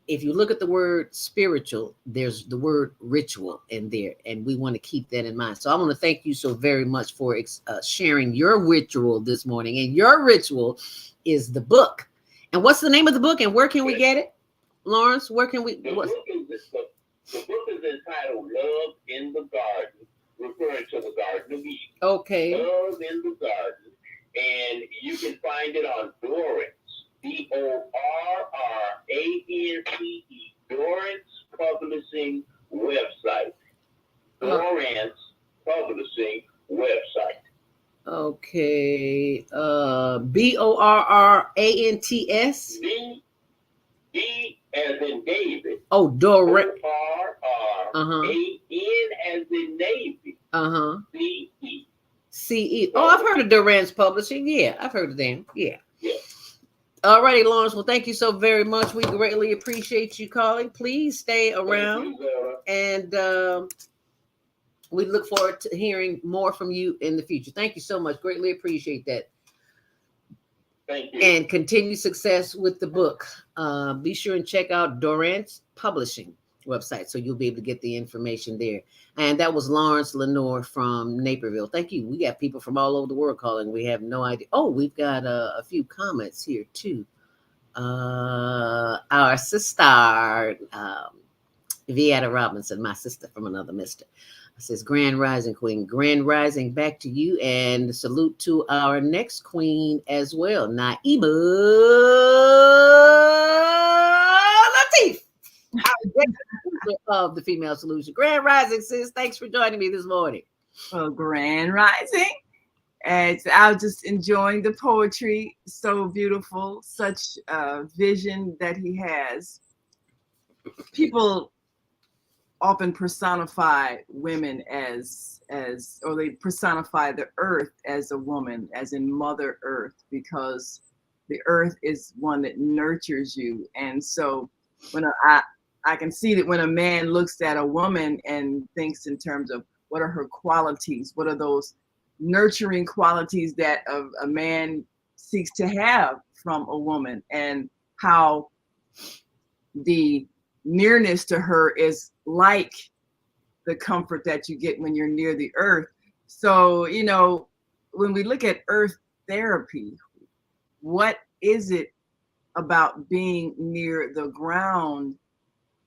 Speaker 1: if you look at the word spiritual, there's the word ritual in there, and we want to keep that in mind. So I want to thank you so very much for sharing your ritual this morning. And your ritual is the book. And what's the name of the book, and where can we get it? Lawrence, where can we?
Speaker 7: The book is entitled Love in the Garden, referring to the Garden of Eden.
Speaker 1: Okay.
Speaker 7: Love in the Garden. and you can find it on Dorrance, Dorrance, Dorrance Publishing website. Dorrance Publishing website.
Speaker 1: Okay. BORRANTS.
Speaker 7: D as in David.
Speaker 1: Oh, Dorrance.
Speaker 7: ORRAN as in Navy. CE.
Speaker 1: CE. Oh, I've heard of Durant's Publishing. Yeah, I've heard of them. Yeah.
Speaker 7: Yeah.
Speaker 1: All righty, Lawrence. Well, thank you so very much. We greatly appreciate you calling. Please stay around. And we look forward to hearing more from you in the future. Thank you so much. Greatly appreciate that.
Speaker 7: Thank you.
Speaker 1: And continued success with the book. Be sure and check out Dorrance Publishing website so you'll be able to get the information there. And that was Lawrence Lenore from Naperville. Thank you. We got people from all over the world calling. We have no idea. Oh, we've got a few comments here too. Our sister, Vieta Robinson, my sister from another mister, says, Grand Rising Queen. Grand Rising back to you, and salute to our next queen as well, Naima Latif, of the Female Solution. Grand Rising, sis. Thanks for joining me this morning.
Speaker 8: Well, Grand Rising. And I was just enjoying the poetry. So beautiful. Such a vision that he has. People often personify women as or they personify the earth as a woman, as in Mother Earth, because the earth is one that nurtures you. And so when I can see that when a man looks at a woman and thinks in terms of what are her qualities, what are those nurturing qualities that a man seeks to have from a woman, and how the nearness to her is like the comfort that you get when you're near the earth. So, you know, when we look at earth therapy, what is it about being near the ground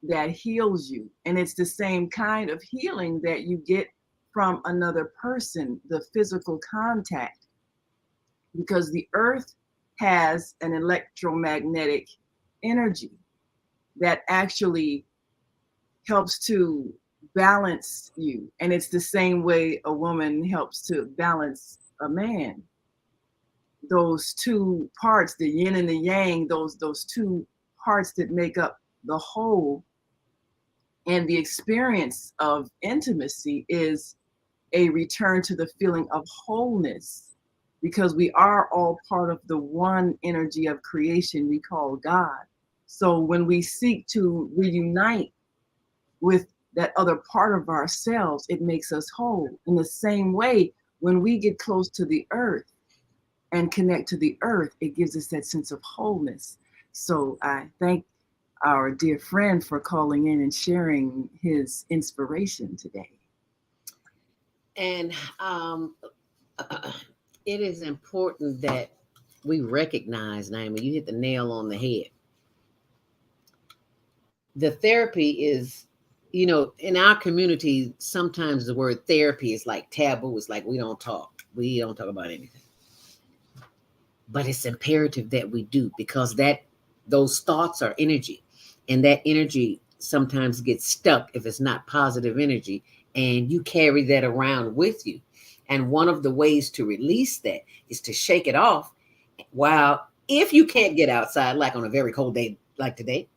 Speaker 8: that heals you? And it's the same kind of healing that you get from another person, the physical contact, because the earth has an electromagnetic energy that actually helps to balance you. And it's the same way a woman helps to balance a man. Those two parts, the yin and the yang, those two parts that make up the whole. And the experience of intimacy is a return to the feeling of wholeness, because we are all part of the one energy of creation we call God. So when we seek to reunite with that other part of ourselves, it makes us whole. In the same way, when we get close to the earth and connect to the earth, it gives us that sense of wholeness. So I thank our dear friend for calling in and sharing his inspiration today.
Speaker 1: And it is important that we recognize, Naima, you hit the nail on the head. The therapy is, you know, in our community, sometimes the word therapy is like taboo. It's like we don't talk about anything. But it's imperative that we do, because those thoughts are energy, and that energy sometimes gets stuck if it's not positive energy, and you carry that around with you. And one of the ways to release that is to shake it off. While if you can't get outside, like on a very cold day like today,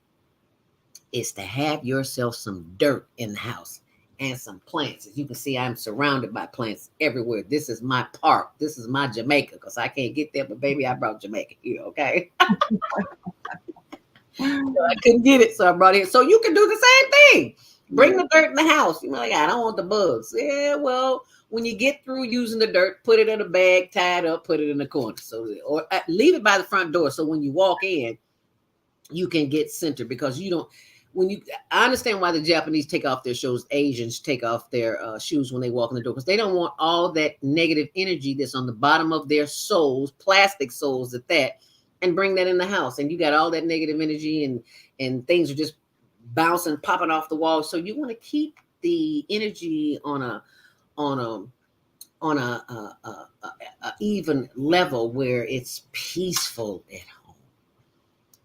Speaker 1: is to have yourself some dirt in the house and some plants. As you can see, I'm surrounded by plants everywhere. This is my park. This is my Jamaica, because I can't get there, but baby, I brought Jamaica here, okay? So I couldn't get it, so I brought it. So you can do the same thing. Bring the dirt in the house. You're like, I don't want the bugs. Yeah, well, when you get through using the dirt, put it in a bag, tie it up, put it in the corner. So, or leave it by the front door, so when you walk in, you can get centered, because you don't. I understand why the Japanese take off their shoes, Asians take off their shoes when they walk in the door, because they don't want all that negative energy that's on the bottom of their soles, plastic soles at that, and bring that in the house. And you got all that negative energy, and things are just bouncing, popping off the wall. So you want to keep the energy on a even level where it's peaceful at home.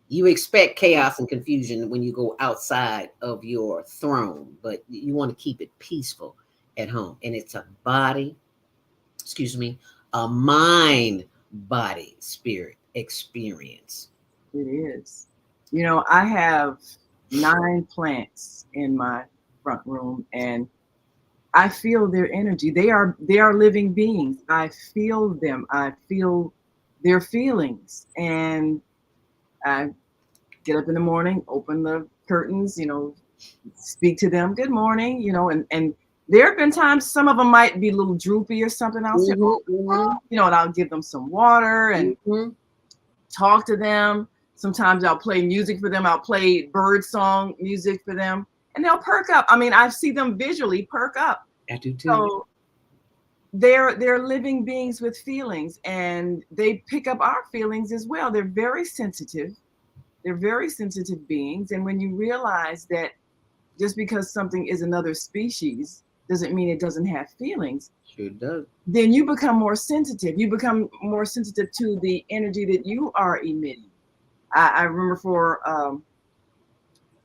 Speaker 1: You expect chaos and confusion when you go outside of your throne, but you want to keep it peaceful at home. And it's a body, excuse me, a mind, body, spirit experience.
Speaker 8: It is. You know, I have 9 plants in my front room, and I feel their energy. They are living beings. I feel them. I feel their feelings. And I get up in the morning, open the curtains, speak to them, good morning, and there have been times some of them might be a little droopy or something. I'll say, and I'll give them some water and talk to them. Sometimes I'll play music for them. I'll play bird song music for them, and they'll perk up. I mean, I see them visually perk up.
Speaker 1: I do too.
Speaker 8: So they're living beings with feelings, and they pick up our feelings as well. They're very sensitive. They're very sensitive beings. And when you realize that just because something is another species doesn't mean it doesn't have feelings.
Speaker 1: Sure does.
Speaker 8: Then you become more sensitive. You become more sensitive to the energy that you are emitting. I remember for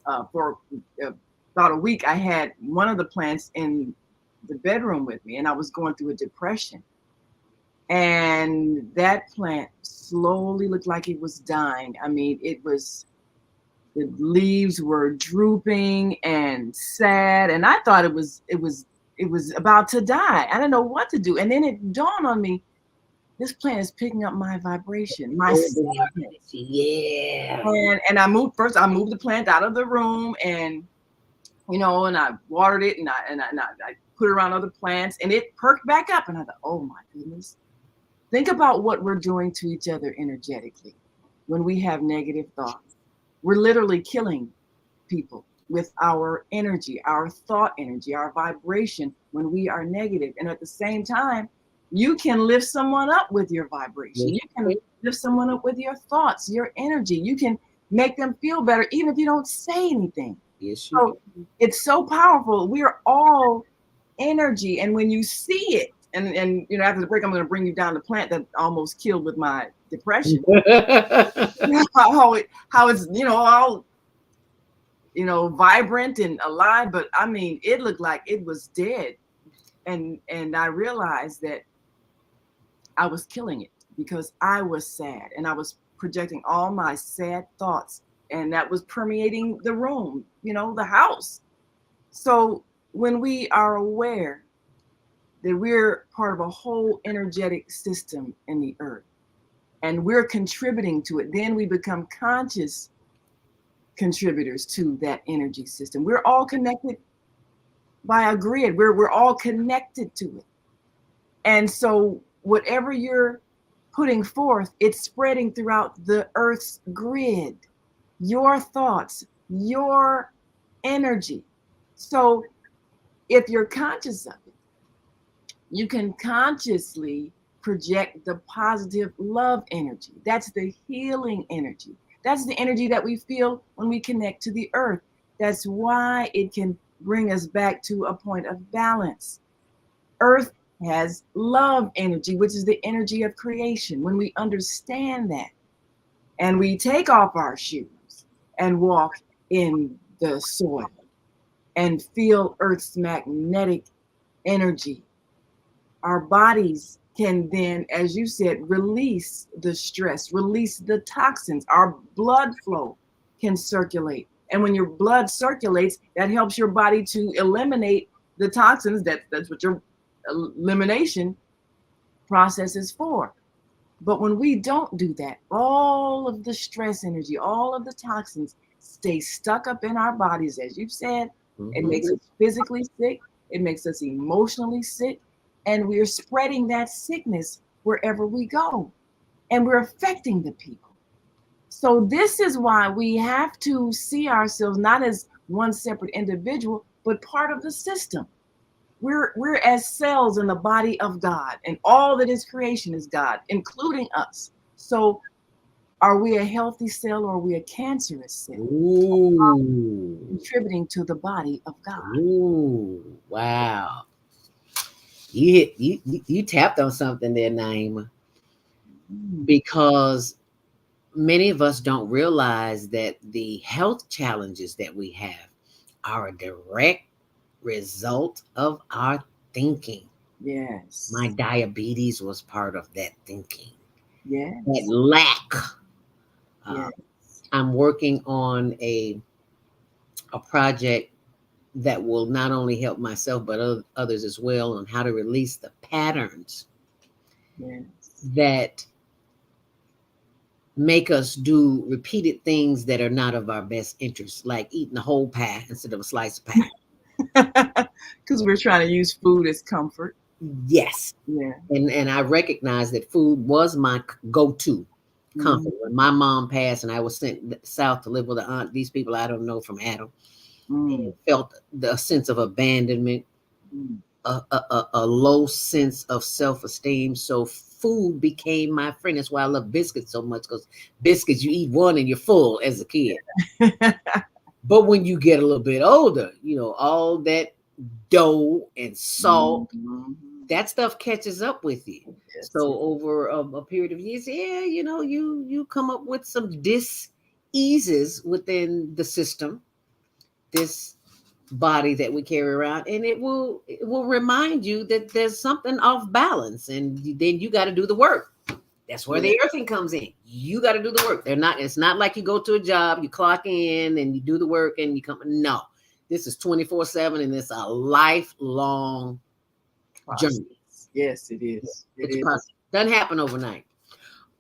Speaker 8: about a week, I had one of the plants in the bedroom with me, and I was going through a depression. And that plant slowly looked like it was dying. I mean, the leaves were drooping and sad, and I thought it was about to die. I didn't know what to do. And then it dawned on me, this plant is picking up my vibration, my sadness.
Speaker 1: Yeah.
Speaker 8: And I moved the plant out of the room, and and I watered it, and I put it around other plants, and it perked back up. And I thought, oh my goodness. Think about what we're doing to each other energetically when we have negative thoughts. We're literally killing people with our energy, our thought energy, our vibration when we are negative. And at the same time, you can lift someone up with your vibration. You can lift someone up with your thoughts, your energy. You can make them feel better even if you don't say anything.
Speaker 1: Yes,
Speaker 8: so it's so powerful. We are all energy. And when you see it, and after the break, I'm going to bring you down the plant that almost killed with my depression. how it's all vibrant and alive, but I mean, it looked like it was dead, and I realized that I was killing it because I was sad, and I was projecting all my sad thoughts, and that was permeating the room, the house. So when we are aware that we're part of a whole energetic system in the earth, and we're contributing to it, then we become conscious contributors to that energy system. We're all connected by a grid. We're all connected to it. And so whatever you're putting forth, it's spreading throughout the earth's grid. Your thoughts, your energy. So if you're conscious of it, you can consciously project the positive love energy. That's the healing energy. That's the energy that we feel when we connect to the earth. That's why it can bring us back to a point of balance. Earth has love energy, which is the energy of creation. When we understand that, and we take off our shoes and walk in the soil and feel Earth's magnetic energy, our bodies can then, as you said, release the stress, release the toxins. Our blood flow can circulate. And when your blood circulates, that helps your body to eliminate the toxins. That's what your elimination process is for. But when we don't do that, all of the stress energy, all of the toxins stay stuck up in our bodies, as you've said. It makes us physically sick. It makes us emotionally sick. And we're spreading that sickness wherever we go. And we're affecting the people. So this is why we have to see ourselves not as one separate individual, but part of the system. We're as cells in the body of God, and all that is creation is God, including us. So are we a healthy cell or are we a cancerous cell?
Speaker 1: Ooh.
Speaker 8: Contributing to the body of God.
Speaker 1: Ooh, wow. You tapped on something there, Naima. because many of us don't realize that the health challenges that we have are a direct result of our thinking.
Speaker 8: Yes.
Speaker 1: My diabetes was part of that thinking,
Speaker 8: Yes.
Speaker 1: that lack.
Speaker 8: Yes.
Speaker 1: I'm working on a project that will not only help myself but others as well on how to release the patterns
Speaker 8: Yes.
Speaker 1: that make us do repeated things that are not of our best interest, like eating a whole pie instead of a slice of pie.
Speaker 8: Because we're trying to use food as comfort.
Speaker 1: Yes.
Speaker 8: Yeah.
Speaker 1: And I recognize that food was my go-to comfort. When my mom passed and I was sent south to live with an aunt, these people I don't know from Adam, felt the sense of abandonment, a low sense of self-esteem. So food became my friend. That's why I love biscuits so much, because biscuits, you eat one and you're full as a kid. But when you get a little bit older, you know, all that dough and salt, that stuff catches up with you.
Speaker 8: Yes.
Speaker 1: So over a period of years, yeah, you know, you come up with some dis-eases within the system, this body that we carry around, and it will remind you that there's something off balance, and then you got to do the work. That's where the earthing comes in. You got to do the work. It's not like you go to a job, you clock in and you do the work and you come. No, this is 24/7, and it's a lifelong journey.
Speaker 8: Yes, it is.
Speaker 1: It's a process. Doesn't happen overnight.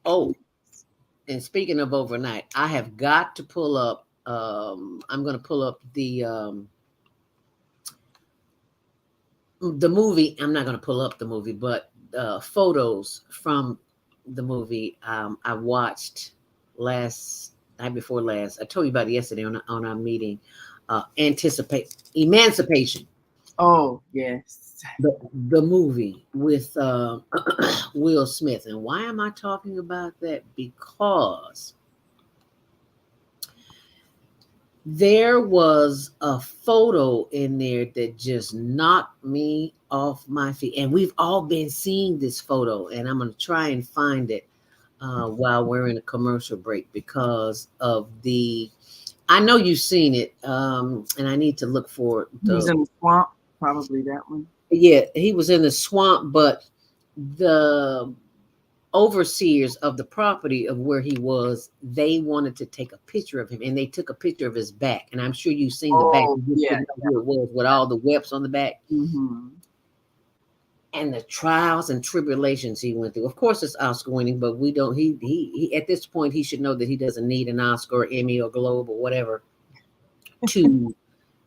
Speaker 1: Oh, and speaking of overnight, I have got to pull up. I'm going to pull up the movie. I'm not going to pull up the movie, but photos from the movie I watched night before last. I told you about it yesterday on our meeting. Emancipation.
Speaker 8: Oh, yes.
Speaker 1: The movie with Will Smith. And why am I talking about that? Because there was a photo in there that just knocked me off my feet. And we've all been seeing this photo, and I'm going to try and find it while we're in a commercial break, because of I know you've seen it, and I need to look for
Speaker 8: He was in the swamp, probably that one.
Speaker 1: Yeah, he was in the swamp, but the overseers of the property of where he was, they wanted to take a picture of him, and they took a picture of his back. And I'm sure you've seen the back.
Speaker 8: Yeah,
Speaker 1: who it was with all the webs on the back. And the trials and tribulations he went through. Of course, it's Oscar winning, but we don't. He at this point, he should know that he doesn't need an Oscar or Emmy or Globe or whatever to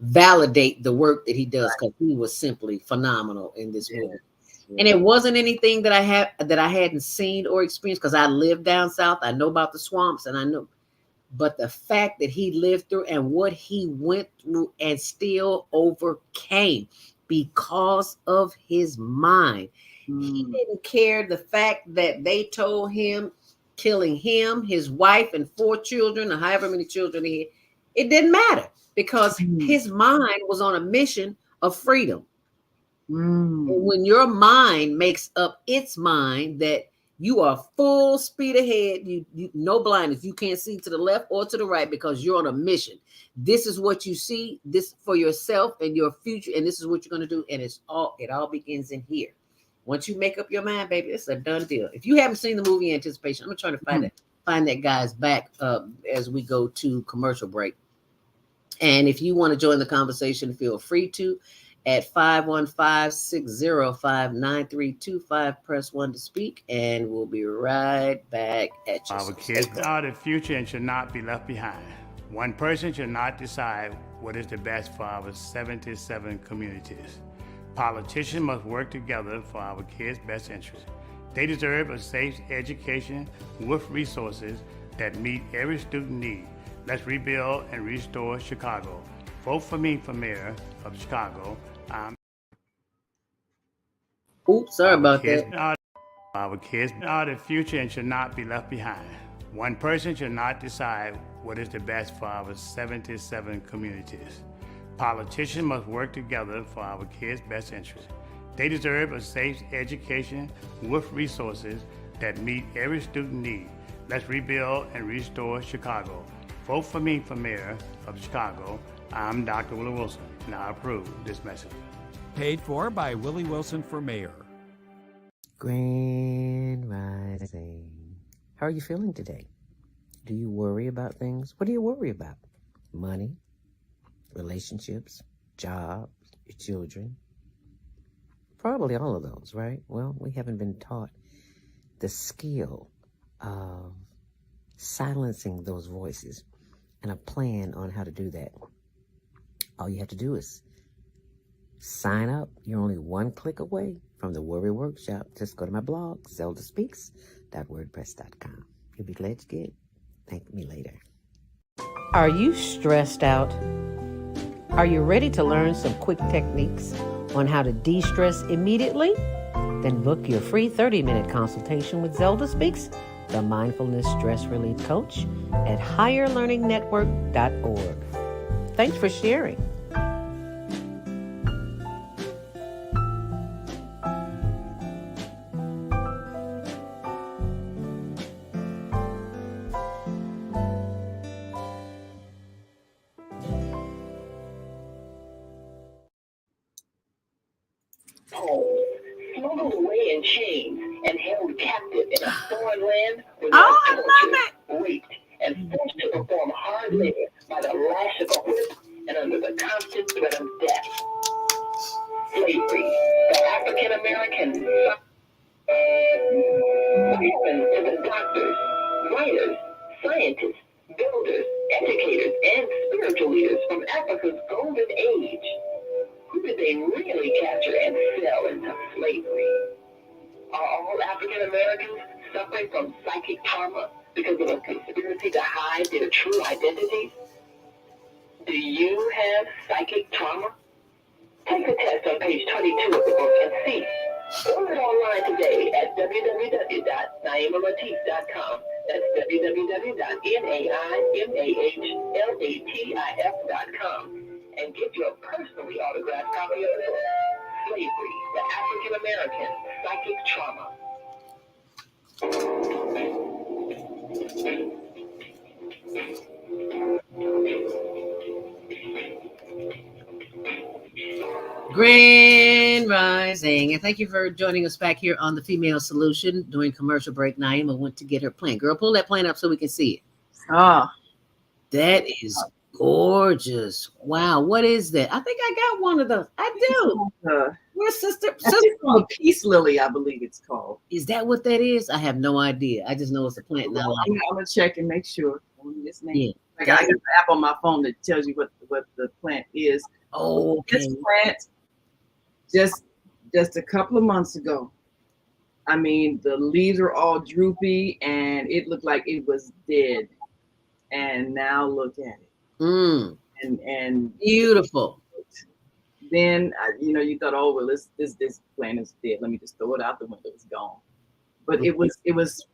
Speaker 1: validate the work that he does, because he was simply phenomenal in this movie. And it wasn't anything that I hadn't seen or experienced, because I lived down south. I know about the swamps, and I know, but the fact that he lived through and what he went through and still overcame because of his mind. He didn't care the fact that they told him killing him, his wife, and 4 children, or however many children he had. It didn't matter, because his mind was on a mission of freedom. And when your mind makes up its mind that you are full speed ahead, you no blindness, you can't see to the left or to the right, because you're on a mission. This is what you see, this for yourself and your future, and this is what you're going to do. And it all begins in here. Once you make up your mind, baby, it's a done deal. If you haven't seen the movie Anticipation, I'm trying to find that guy's back as we go to commercial break. And if you want to join the conversation, feel free to at 515-605-9325. Press 1 to speak, and we'll be right back at you.
Speaker 5: Our kids are the future and should not be left behind. One person should not decide what is the best for our 77 communities. Politicians must work together for our kids' best interest. They deserve a safe education with resources that meet every student need. Let's rebuild and restore Chicago. Vote for me for mayor of Chicago.
Speaker 1: Oops, sorry about that.
Speaker 5: Our kids are the future and should not be left behind. One person should not decide what is the best for our 77 communities. Politicians must work together for our kids' best interest. They deserve a safe education with resources that meet every student need. Let's rebuild and restore Chicago. Vote for me for mayor of Chicago. I'm Dr. Willie Wilson, and I approve this message.
Speaker 6: Paid for by Willie Wilson for mayor.
Speaker 1: Grand Rising. How are you feeling today? Do you worry about things? What do you worry about? Money, relationships, jobs, your children? Probably all of those, right? Well, we haven't been taught the skill of silencing those voices and a plan on how to do that. All you have to do is sign up. You're only one click away from the Worry Workshop. Just go to my blog, ZeldaSpeaks.wordpress.com. You'll be glad you did. Thank me later. Are you stressed out? Are you ready to learn some quick techniques on how to de-stress immediately? Then book your free 30-minute consultation with ZeldaSpeaks, the Mindfulness Stress Relief Coach, at higherlearningnetwork.org. Thanks for sharing.
Speaker 7: Smuggled away in chains and held captive in a foreign land where
Speaker 8: Oh, I
Speaker 7: they
Speaker 8: love
Speaker 7: were tortured, raped, and forced to perform hard labor by the lash of a whip and under the constant threat of death. Slavery, the African American husband to the doctors, writers, scientists, builders, educators, and spiritual leaders from Africa's golden age. Who did they really capture and sell into slavery? Are all African Americans suffering from psychic trauma because of a conspiracy to hide their true identities? Do you have psychic trauma? Take the test on page 22 of the book and see. Order it online today at www.naimalatif.com. That's www.naimalatif.com. And get your personally autographed copy of the book, Slavery, the African American Psychic Trauma.
Speaker 1: Grand Rising. And thank you for joining us back here on The Female Solution. During commercial break, Naima went to get her plant. Girl, pull that plant up so we can see it.
Speaker 8: Oh,
Speaker 1: That is gorgeous. Wow. What is that? I think I got one of those. I do. Where's sister?
Speaker 8: it's called a peace lily, I believe it's called.
Speaker 1: Is that what that is? I have no idea. I just know it's a plant. Now
Speaker 8: I'm gonna check and make sure. This name.
Speaker 1: Yeah.
Speaker 8: I got an app on my phone that tells you what the plant is.
Speaker 1: Oh, okay.
Speaker 8: This plant, just a couple of months ago, I mean, the leaves are all droopy and it looked like it was dead. And now look at it. And
Speaker 1: Beautiful.
Speaker 8: Then you thought, oh well, this plant is dead. Let me just throw it out the window. It's gone. But it was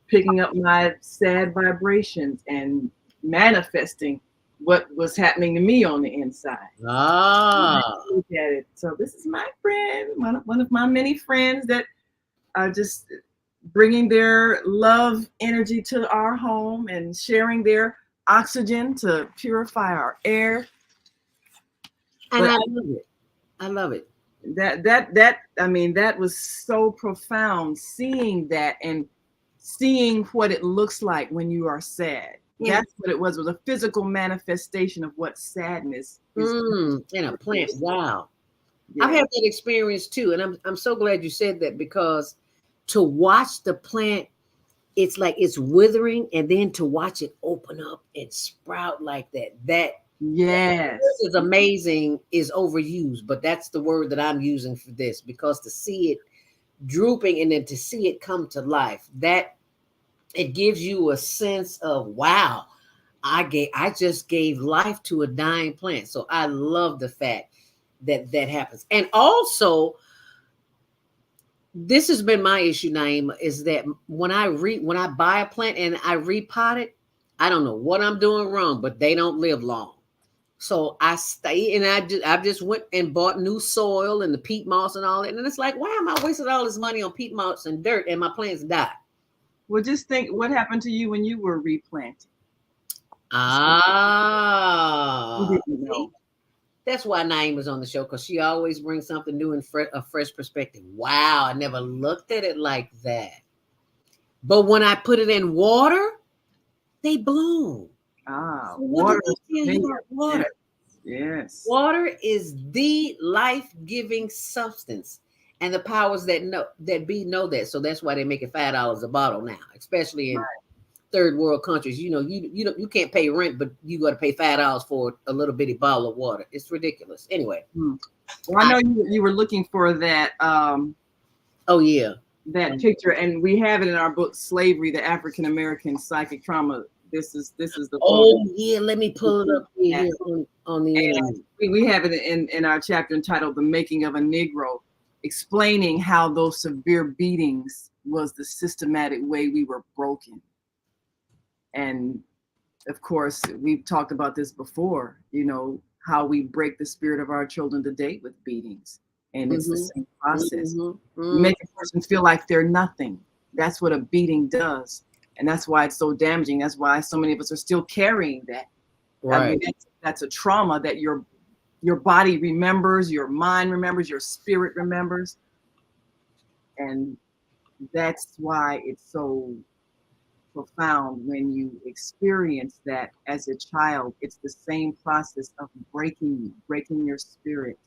Speaker 8: picking up my sad vibrations and manifesting what was happening to me on the inside. Look at it. So this is my friend, one of my many friends that are just bringing their love energy to our home and sharing their oxygen to purify our air.
Speaker 1: And I love it. I love it.
Speaker 8: That was so profound, seeing that and seeing what it looks like when you are sad. Yeah. That's what it was. It was a physical manifestation of what sadness is.
Speaker 1: In a plant. Wow. Yeah. I've had that experience too. And I'm so glad you said that, because to watch the plant, it's like it's withering, and then to watch it open up and sprout like that
Speaker 8: yes,
Speaker 1: is amazing, is overused, but that's the word that I'm using for this, because to see it drooping and then to see it come to life, that it gives you a sense of, wow, I just gave life to a dying plant. So I love the fact that that happens. And also, this has been my issue, Naima, is that when I buy a plant and I repot it, I don't know what I'm doing wrong, but they don't live long. So I stay, and I just went and bought new soil and the peat moss and all that. And it's like, why am I wasting all this money on peat moss and dirt and my plants die?
Speaker 8: Well, just think what happened to you when you were replanted. You
Speaker 1: Ah,
Speaker 8: didn't know.
Speaker 1: that's why Naima's on the show, because she always brings something new and a fresh perspective. Wow, I never looked at it like that. But when I put it in water, they bloom.
Speaker 8: Ah,
Speaker 1: So what
Speaker 8: water.
Speaker 1: did they tell you about water?
Speaker 8: Yes.
Speaker 1: Water is the life-giving substance, and the powers that know that. So that's why they make it $5 a bottle now, especially in third world countries. You can't pay rent, but you got to pay $5 for a little bitty bottle of water. It's ridiculous. Anyway.
Speaker 8: Well, I know you were looking for that.
Speaker 1: Oh yeah.
Speaker 8: That picture, and we have it in our book, Slavery: The African American Psychic Trauma. This is the
Speaker 1: Oh
Speaker 8: photo.
Speaker 1: yeah, let me pull it up here on the internet.
Speaker 8: We have it in our chapter entitled "The Making of a Negro," explaining how those severe beatings was the systematic way we were broken. And of course, we've talked about this before, how we break the spirit of our children today with beatings. And it's the same process. You make a person feel like they're nothing. That's what a beating does. And that's why it's so damaging. That's why so many of us are still carrying that.
Speaker 1: Right.
Speaker 8: I mean, that's a trauma that your body remembers, your mind remembers, your spirit remembers. And that's why it's so profound when you experience that as a child. It's the same process of breaking your spirit.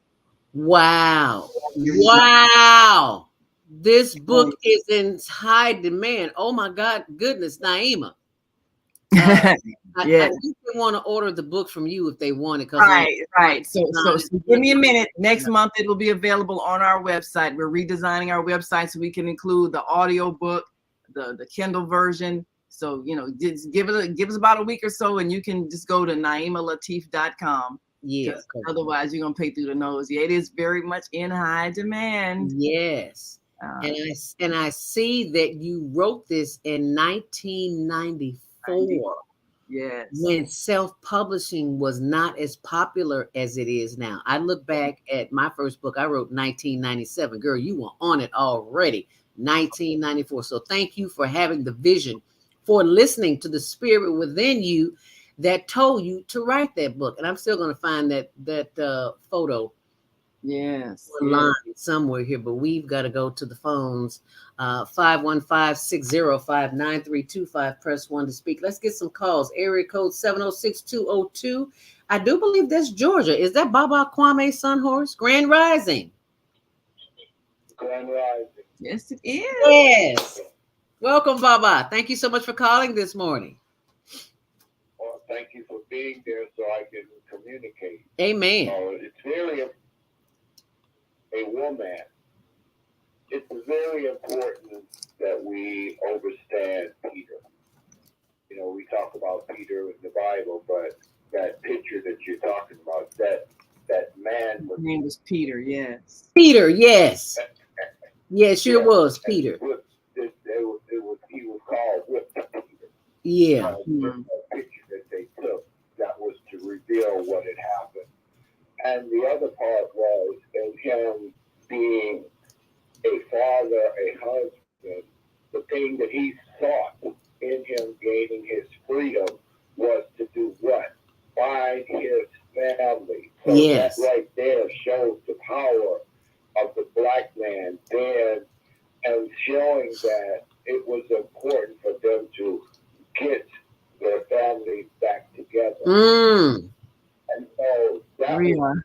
Speaker 1: Wow. Wow. This book is in high demand. Oh my goodness, Naima. I think they want to order the book from you if they want it.
Speaker 8: Right. So give me a minute. Next month it will be available on our website. We're redesigning our website so we can include the audio book, the Kindle version. So just give us about a week or so, and you can just go to naimalatif.com.
Speaker 1: Yeah.
Speaker 8: Otherwise, you're gonna pay through the nose. Yeah, it is very much in high demand.
Speaker 1: Yes. And I see that you wrote this in 1994.
Speaker 8: Yes.
Speaker 1: When self-publishing was not as popular as it is now. I look back at my first book I wrote 1997. Girl, you were on it already. 1994. So thank you for having the vision, for listening to the spirit within you that told you to write that book. And I'm still going to find that photo.
Speaker 8: Yes.
Speaker 1: Online somewhere here, but we've got to go to the phones. 515-605-9325. Press 1 to speak. Let's get some calls. Area code 706-202. I do believe that's Georgia. Is that Baba Kwame Sunhorse? Grand Rising.
Speaker 7: Grand Rising.
Speaker 8: Yes, it is.
Speaker 1: Yes. Welcome, Baba. Thank you so much for calling this morning.
Speaker 7: Well, thank you for being there so I can communicate.
Speaker 1: Amen.
Speaker 7: It's very a woman. It's very important that we understand Peter. We talk about Peter in the Bible, but that picture that you're talking about, that man was.
Speaker 8: His name was Peter. Yes.
Speaker 1: Peter. Yes. Yes, sure was Peter.
Speaker 7: He was called Whip Peter.
Speaker 1: Yeah.
Speaker 7: The picture that they took, that was to reveal what had happened. And the other part was in him being a father, a husband, the thing that he sought in him gaining his freedom was to do what? Find his family. So
Speaker 1: yes.
Speaker 7: That right there shows the power of the black man then, and showing that it was important for them to get their family back together. And so that was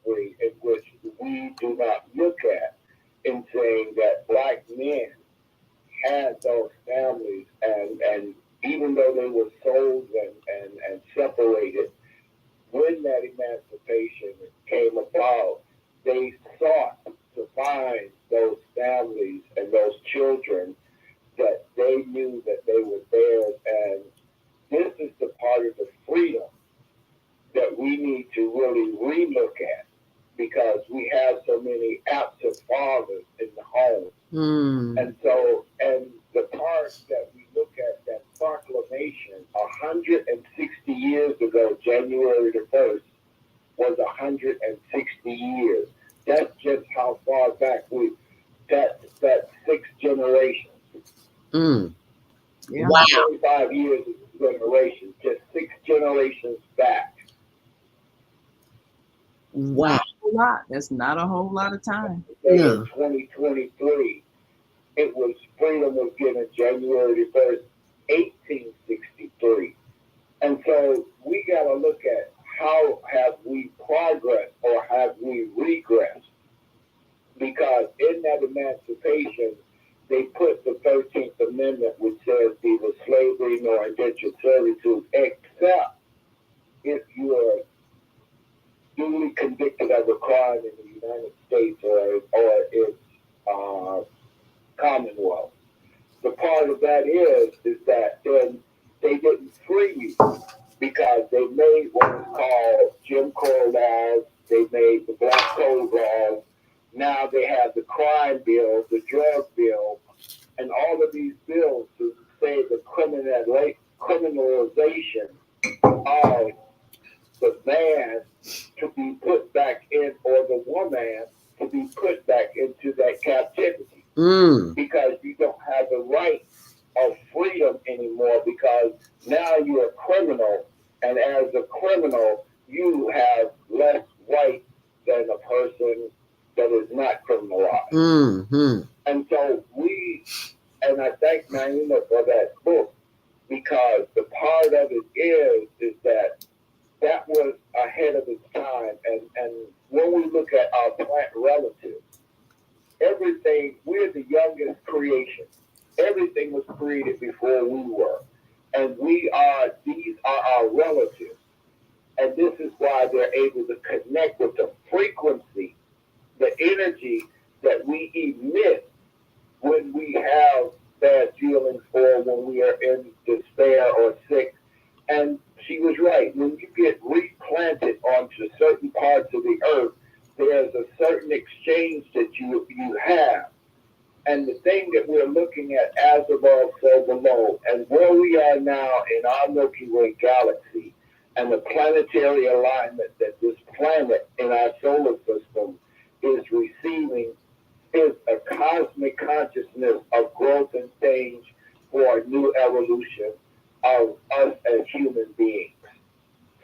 Speaker 7: in which we do not look at in saying that black men had those families, and even though they were sold and separated, when that emancipation came about, they sought to find those families and those children that they knew that they were theirs. And this is the part of the freedom that we need to really relook at, because we have so many absent fathers in the home. And so, and the part that we look at, that proclamation 160 years ago, January the 1st, was 160 years. That's just how far back that's 6 generations.
Speaker 8: Yeah.
Speaker 1: Wow.
Speaker 7: 25 years of generation, just 6 generations back.
Speaker 1: Wow.
Speaker 8: Not a whole lot. That's not a whole lot of time.
Speaker 1: No.
Speaker 7: In 2023, it was freedom was given January 1st, 1863. And so we got to look at how have we progressed or have we regressed? Because in that emancipation, they put the 13th Amendment, which says neither slavery nor indentured servitude, except if you are duly convicted of a crime in the United States or its Commonwealth. The part of that is that then they didn't free you because they made what was called Jim Crow laws. They made the Black Code laws. Now they have the crime bill, the drug bill, and all of these bills to say the criminalization of the man to be put back in, or the woman to be put back into that captivity. Because you don't have the right of freedom anymore, because now you're a criminal, and as a criminal, you have less right than a person that is not criminalized. And so and I thank Naima for that book, because the part of it is that was ahead of its time. And when we look at our plant relatives, everything, we're the youngest creation. Everything was created before we were. And these are our relatives. And this is why they're able to connect with the frequency, the energy that we emit when we have bad feelings or when we are in despair or sick. And she was right. When you get replanted onto certain parts of the earth, there's a certain exchange that you have. And the thing that we're looking at, as above, so below, and where we are now in our Milky Way galaxy, and the planetary alignment that this planet in our solar system is receiving, is a cosmic consciousness of growth and change for a new evolution of us as human beings.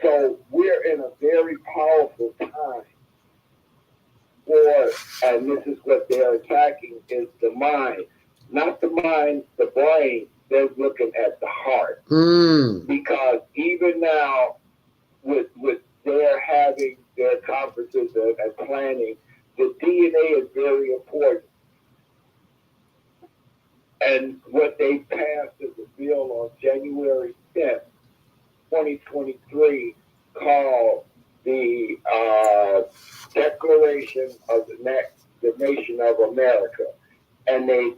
Speaker 7: So we're in a very powerful time and this is what they're attacking, is the mind. Not the mind, the brain. They're looking at the heart. Because even now, with their having their conferences and planning, the DNA is very important. And what they passed as a bill on January 10th, 2023, called the Declaration of the Nation of America. And they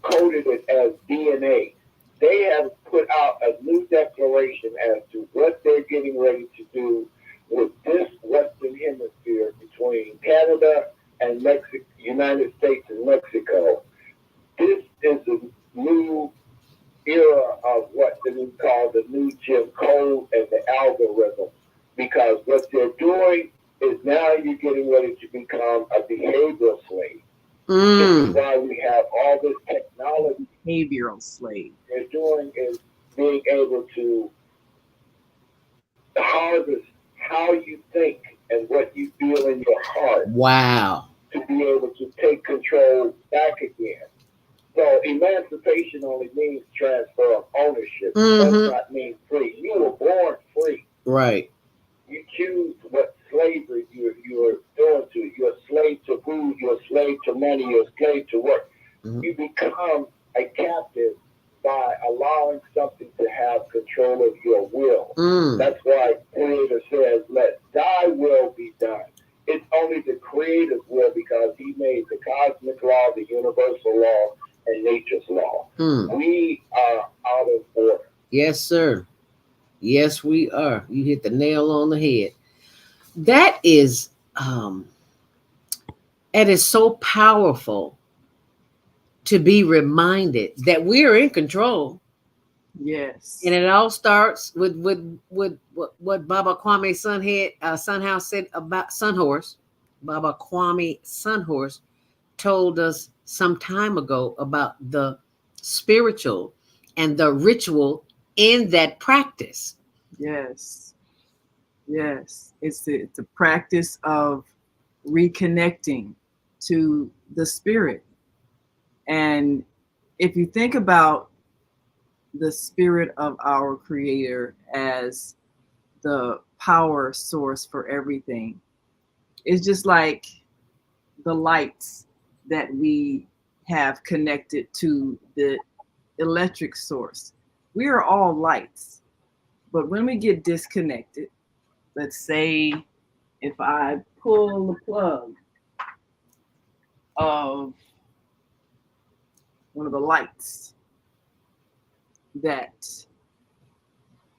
Speaker 7: coded it as DNA. They have put out a new declaration as to what they're getting ready to do with this Western Hemisphere between Canada and Mexico, United States and Mexico. This is a new era of what they call the new Jim Code and the algorithm. Because what they're doing is now you're getting ready to become a behavioral slave. This is why we have all this technology.
Speaker 8: Behavioral slave.
Speaker 7: They're doing is being able to harvest how you think and what you feel in your heart.
Speaker 1: Wow.
Speaker 7: To be able to take control back again. So emancipation only means transfer of ownership. It does not mean free. You were born free.
Speaker 1: Right.
Speaker 7: You choose what slavery you're doing to. You're a slave to food, you're a slave to money, you're a slave to work. You become a captive by allowing something to have control of your will. That's why Creator says, let thy will be done. It's only the Creator's will, because he made the cosmic law, the universal law, and nature's law. We are out of order.
Speaker 1: Yes, sir. Yes, we are. You hit the nail on the head. That is so powerful to be reminded that we're in control.
Speaker 8: Yes.
Speaker 1: And it all starts with what Baba Kwame Sunhouse said about Sunhorse. Baba Kwame Sunhorse told us some time ago about the spiritual and the ritual in that practice.
Speaker 8: Yes. Yes. It's a practice of reconnecting to the spirit. And if you think about the spirit of our creator as the power source for everything, it's just like the lights that we have connected to the electric source. We are all lights, but when we get disconnected, let's say if I pull the plug of one of the lights that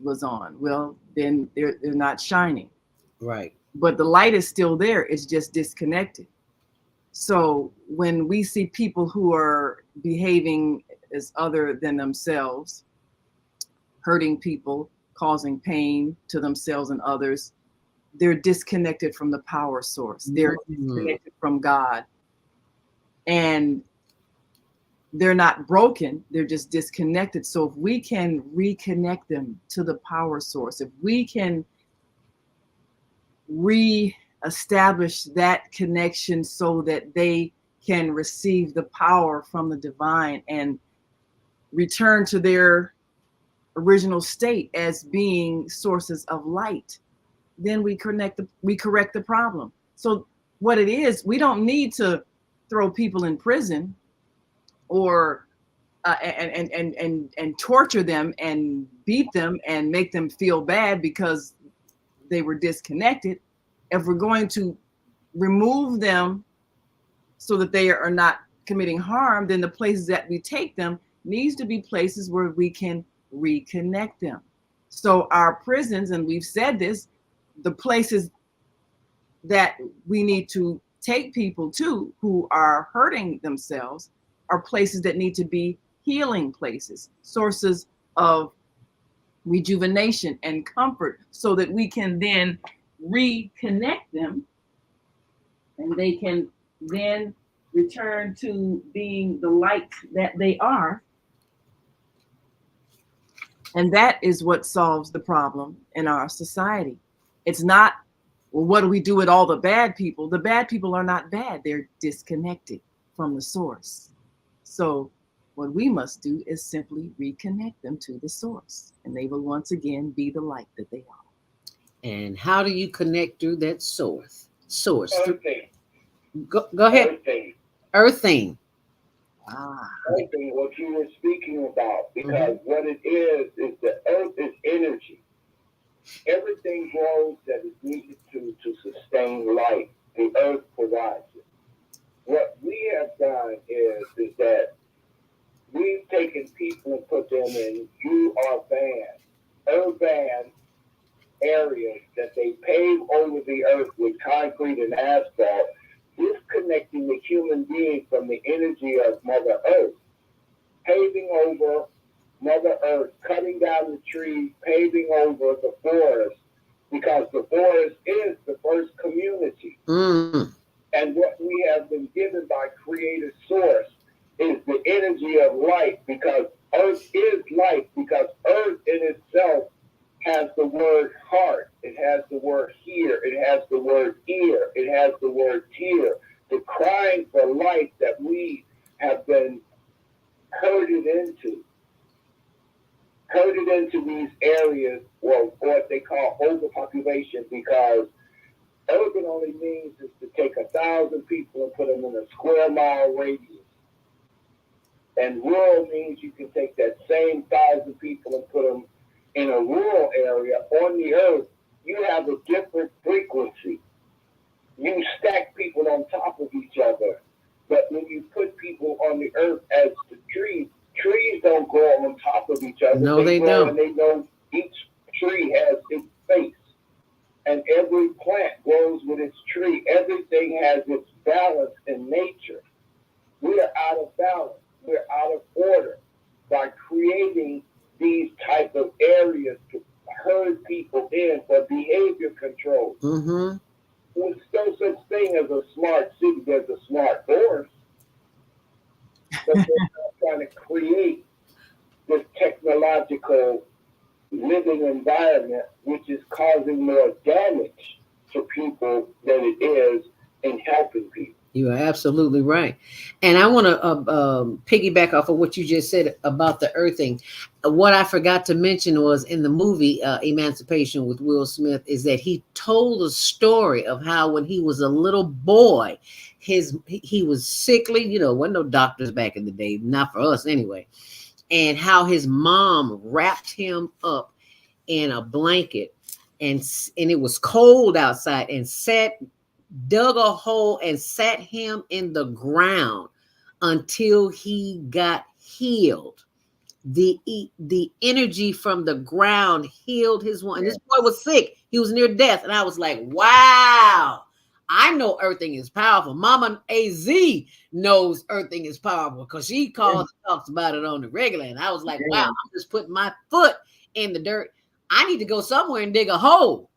Speaker 8: was on, well, then they're not shining.
Speaker 1: Right.
Speaker 8: But the light is still there, it's just disconnected. So when we see people who are behaving as other than themselves, hurting people, causing pain to themselves and others, they're disconnected from the power source. They're disconnected from God. And they're not broken, they're just disconnected. So if we can reconnect them to the power source, if we can re-establish that connection so that they can receive the power from the divine and return to their original state as being sources of light, then we correct the problem. So what it is, we don't need to throw people in prison or and torture them and beat them and make them feel bad because they were disconnected. If we're going to remove them so that they are not committing harm, then the places that we take them needs to be places where we can reconnect them. So our prisons, and we've said this, the places that we need to take people to who are hurting themselves are places that need to be healing places, sources of rejuvenation and comfort, so that we can then reconnect them and they can then return to being the light that they are. And that is what solves the problem in our society. It's not, well, what do we do with all the bad people? The bad people are not bad. They're disconnected from the source. So what we must do is simply reconnect them to the source, and they will once again be the light that they are.
Speaker 1: And how do you connect through that source?
Speaker 7: Earthing.
Speaker 1: Go ahead. Earthing.
Speaker 7: Earthing, what you were speaking about, because what it is the earth is energy. Everything grows that is needed to sustain life. The earth provides it. What we have done is that we've taken people and put them in urban areas that they pave over the earth with concrete and asphalt, disconnecting the human being from the energy of Mother Earth, paving over Mother Earth, cutting down the trees, paving over the forest, because the forest is the first community. And what we have been given by Creator Source is the energy of light, because Earth is light, because Earth in itself has the word heart, it has the word hear, it has the word ear, it has the word tear, the crying for life that we have been herded into these areas, or what they call overpopulation, because urban only means is to take 1,000 people and put them in a square mile radius. And rural means you can take that same 1,000 people and put them in a rural area on the earth. You have a different frequency. You stack people on top of each other. But when you put people on the earth as the trees don't grow on top of each other.
Speaker 1: No, they don't.
Speaker 7: And they know each tree has its face. And every plant grows with its tree. Everything has its balance in nature. We are out of balance. We're out of order by creating these type of areas to herd people in for behavior control. There's no such thing as a smart city. There's a smart forest. But they're trying to create this technological living environment, which is causing more damage to people than it is in helping people.
Speaker 1: You are absolutely right. And I want to piggyback off of what you just said about the earthing. What I forgot to mention was in the movie Emancipation with Will Smith is that he told a story of how when he was a little boy, he was sickly, you know, wasn't no doctors back in the day, not for us anyway, and how his mom wrapped him up in a blanket and it was cold outside and dug a hole and sat him in the ground until he got healed. The energy from the ground healed his one. And this boy was sick. He was near death. And I was like, wow, I know earthing is powerful. Mama AZ knows earthing is powerful because she calls and talks about it on the regular. And I was like, wow, I'm just putting my foot in the dirt. I need to go somewhere and dig a hole.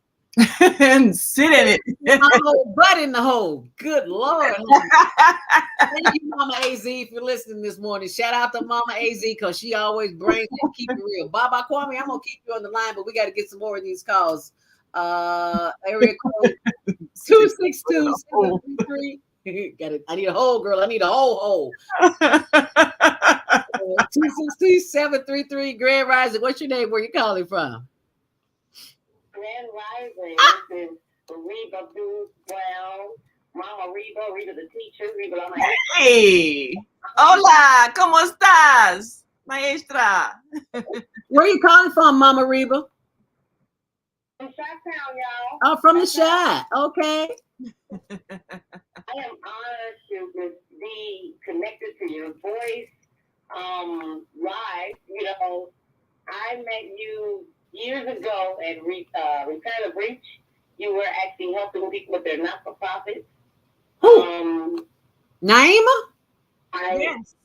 Speaker 8: And sit in it.
Speaker 1: My whole butt in the hole. Good Lord. Thank you, Mama AZ, if you're listening this morning. Shout out to Mama AZ because she always brings it and keep it real. Baba Kwame, I'm gonna keep you on the line, but we got to get some more of these calls. Area code 262-733. I need a hole, girl. I need a whole hole. 262-733. Grand Rising. What's your name? Where you calling from?
Speaker 2: Grand Rising. This is Reba Booth Brown, Mama Reba the teacher, Reba la maestra.
Speaker 8: Hey, hola, ¿cómo estás, maestra?
Speaker 1: Where you calling from, Mama Reba?
Speaker 2: From Chi-Town, y'all.
Speaker 1: Oh, from the Chi. Okay.
Speaker 2: I am honored to be connected to your voice live. You know, I met you years ago at Return of Reach. You were actually helping people with their not-for-profits.
Speaker 1: Naima?
Speaker 8: Yes.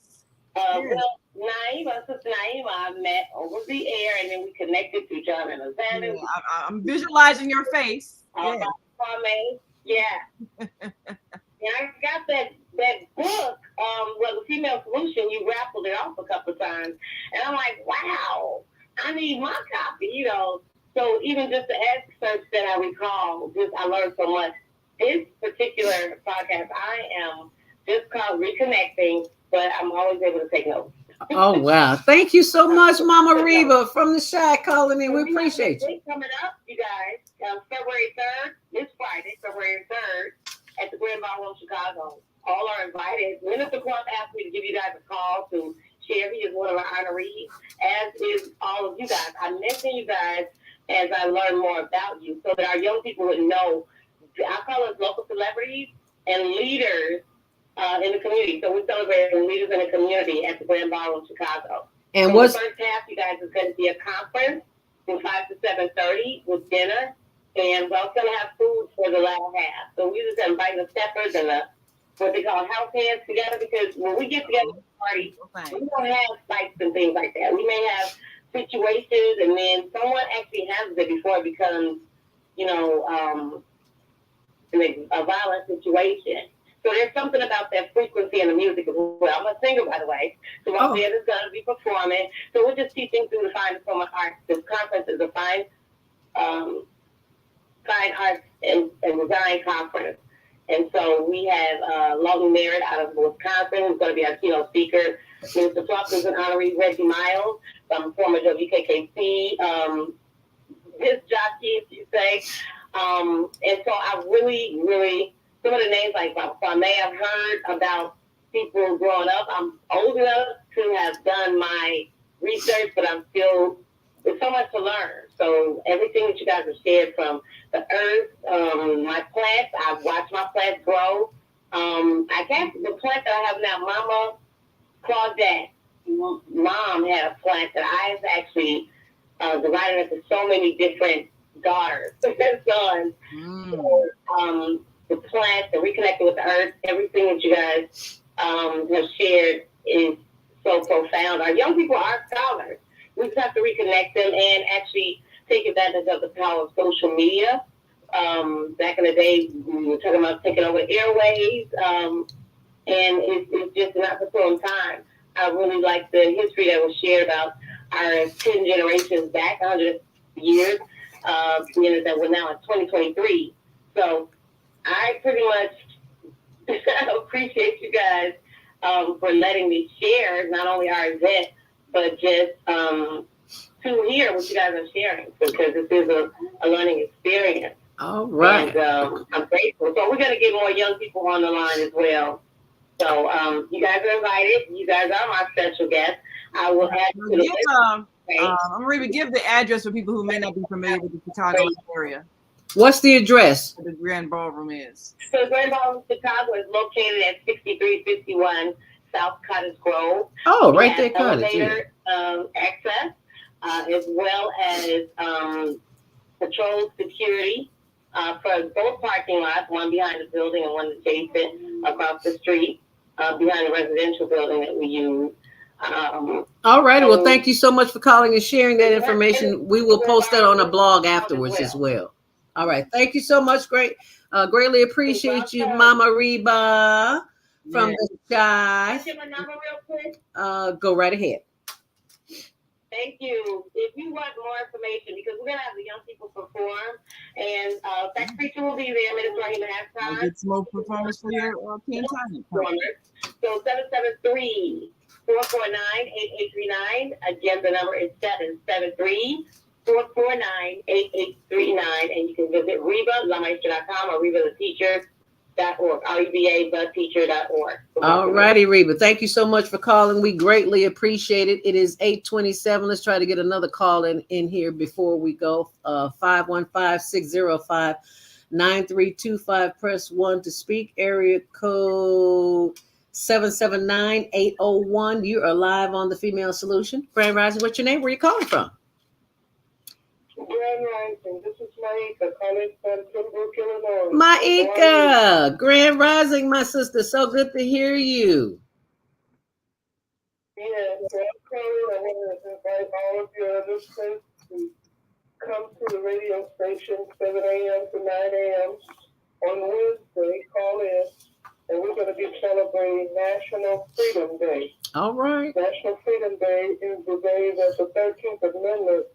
Speaker 2: Well, Sister Naima, I met over the air, and then we connected through John and Alexander.
Speaker 8: Yeah, I'm visualizing your face.
Speaker 2: Yeah. Yeah. And I got that book, the Female Solution. You raffled it off a couple of times, and I'm like, wow, I need my copy, you know. So even just the excerpts that I recall, I learned so much. This particular podcast, I am just called Reconnecting, but I'm always able to take notes.
Speaker 1: Oh, wow. Thank you so much, Mama Reba from the Chi calling in. We appreciate you.
Speaker 2: Coming up, you guys, February 3rd, this Friday, February 3rd, at the Grand Ballroom, Chicago. All are invited. Minister Clark asked me to give you guys a call to share. He is one of our honorees, as is all of you guys. I mention you guys as I learn more about you so that our young people would know. I call us local celebrities and leaders in the community. So we celebrate leaders in the community at the Grand Ballroom, Chicago.
Speaker 1: And
Speaker 2: the first half, you guys, is going to be a conference from 5 to 7:30 with dinner. And we're also going to have food for the latter half. So we just invite the steppers and what they call house hands together, because when we get together at the party, we don't have fights and things like that. We may have situations, and then someone actually handles it before it becomes, a violent situation. So there's something about that frequency in the music as well. I'm a singer, by the way. So my band is going to be performing. So we're just teaching through the fine performing arts. This conference is a fine arts and design conference. And so we have Logan Merritt out of Wisconsin, who's going to be our keynote speaker. Minister Clark is an honoree, Reggie Miles, former WKKC, disc jockey, if you say. And so I really, really, some of the names like I may have heard about people growing up. I'm old enough to have done my research, but I'm still, there's so much to learn. So everything that you guys have shared from the earth, my plants, I've watched my plants grow. I guess the plant that I have now, Mama Claudette, Mom had a plant that I've actually divided into so many different daughters and sons. So, the plants, the reconnecting with the earth, everything that you guys have shared is so profound. Our young people are scholars. We just have to reconnect them and actually take advantage of the power of social media. Back in the day, we were talking about taking over airwaves, and it's just not fulfilling time. I really like the history that was shared about our 10 generations back, 100 years, that we're now in 2023. So I pretty much appreciate you guys for letting me share not only our event, but just to hear what you guys are sharing, because this is a learning experience.
Speaker 1: All right.
Speaker 2: And I'm grateful. So we're going to get more young people on the line as well. So you guys are invited. You guys are my special guests. I will add to the list.
Speaker 8: I'm going to give the address for people who may not be familiar with the Chicago area.
Speaker 1: What's the address?
Speaker 8: The Grand Ballroom is.
Speaker 2: So the Grand Ballroom Chicago is located at 6351 South Cottage Grove.
Speaker 1: Oh, right there, Cottage.
Speaker 2: Elevator access, as well as patrol security for both parking lots, one behind the building and one adjacent across the street behind the residential building that we use.
Speaker 1: All right. Well, thank you so much for calling and sharing that information. We will post that on a blog afterwards as well. All right. Thank you so much. Greatly appreciate you, Mama Reba from the Sky.
Speaker 2: Give my number real quick.
Speaker 1: Go right ahead.
Speaker 2: Thank you. If you want more information, because we're going to have the young people perform, and Sex Preacher will be there, Minister Rahima Hassan.
Speaker 8: Get some more performance for your PM time.
Speaker 2: So 773-449-8839. Again, the number is 773-449-8839. And you can visit RebaLaMaestra.com or RebaTheTeacher.org. RebaTheTeacher.org.
Speaker 1: All righty, Reba. Thank you so much for calling. We greatly appreciate it. It is 8:27. Let's try to get another call in here before we go. 515-605-9325. Press 1 to speak. Area code 779-801. You are live on the Female Solution. Grand Rising, what's your name? Where are you calling from?
Speaker 9: Grand Rising. This is Maika calling from Pembroke, Illinois.
Speaker 1: Maika, Grand Rising, my sister. So good to hear you.
Speaker 9: Yes, I'm calling. I want to invite all of your listeners to come to the radio station 7 a.m. to 9 a.m. on Wednesday. Call in, and we're going to be celebrating National Freedom Day.
Speaker 1: All right.
Speaker 9: National Freedom Day is the day that the 13th Amendment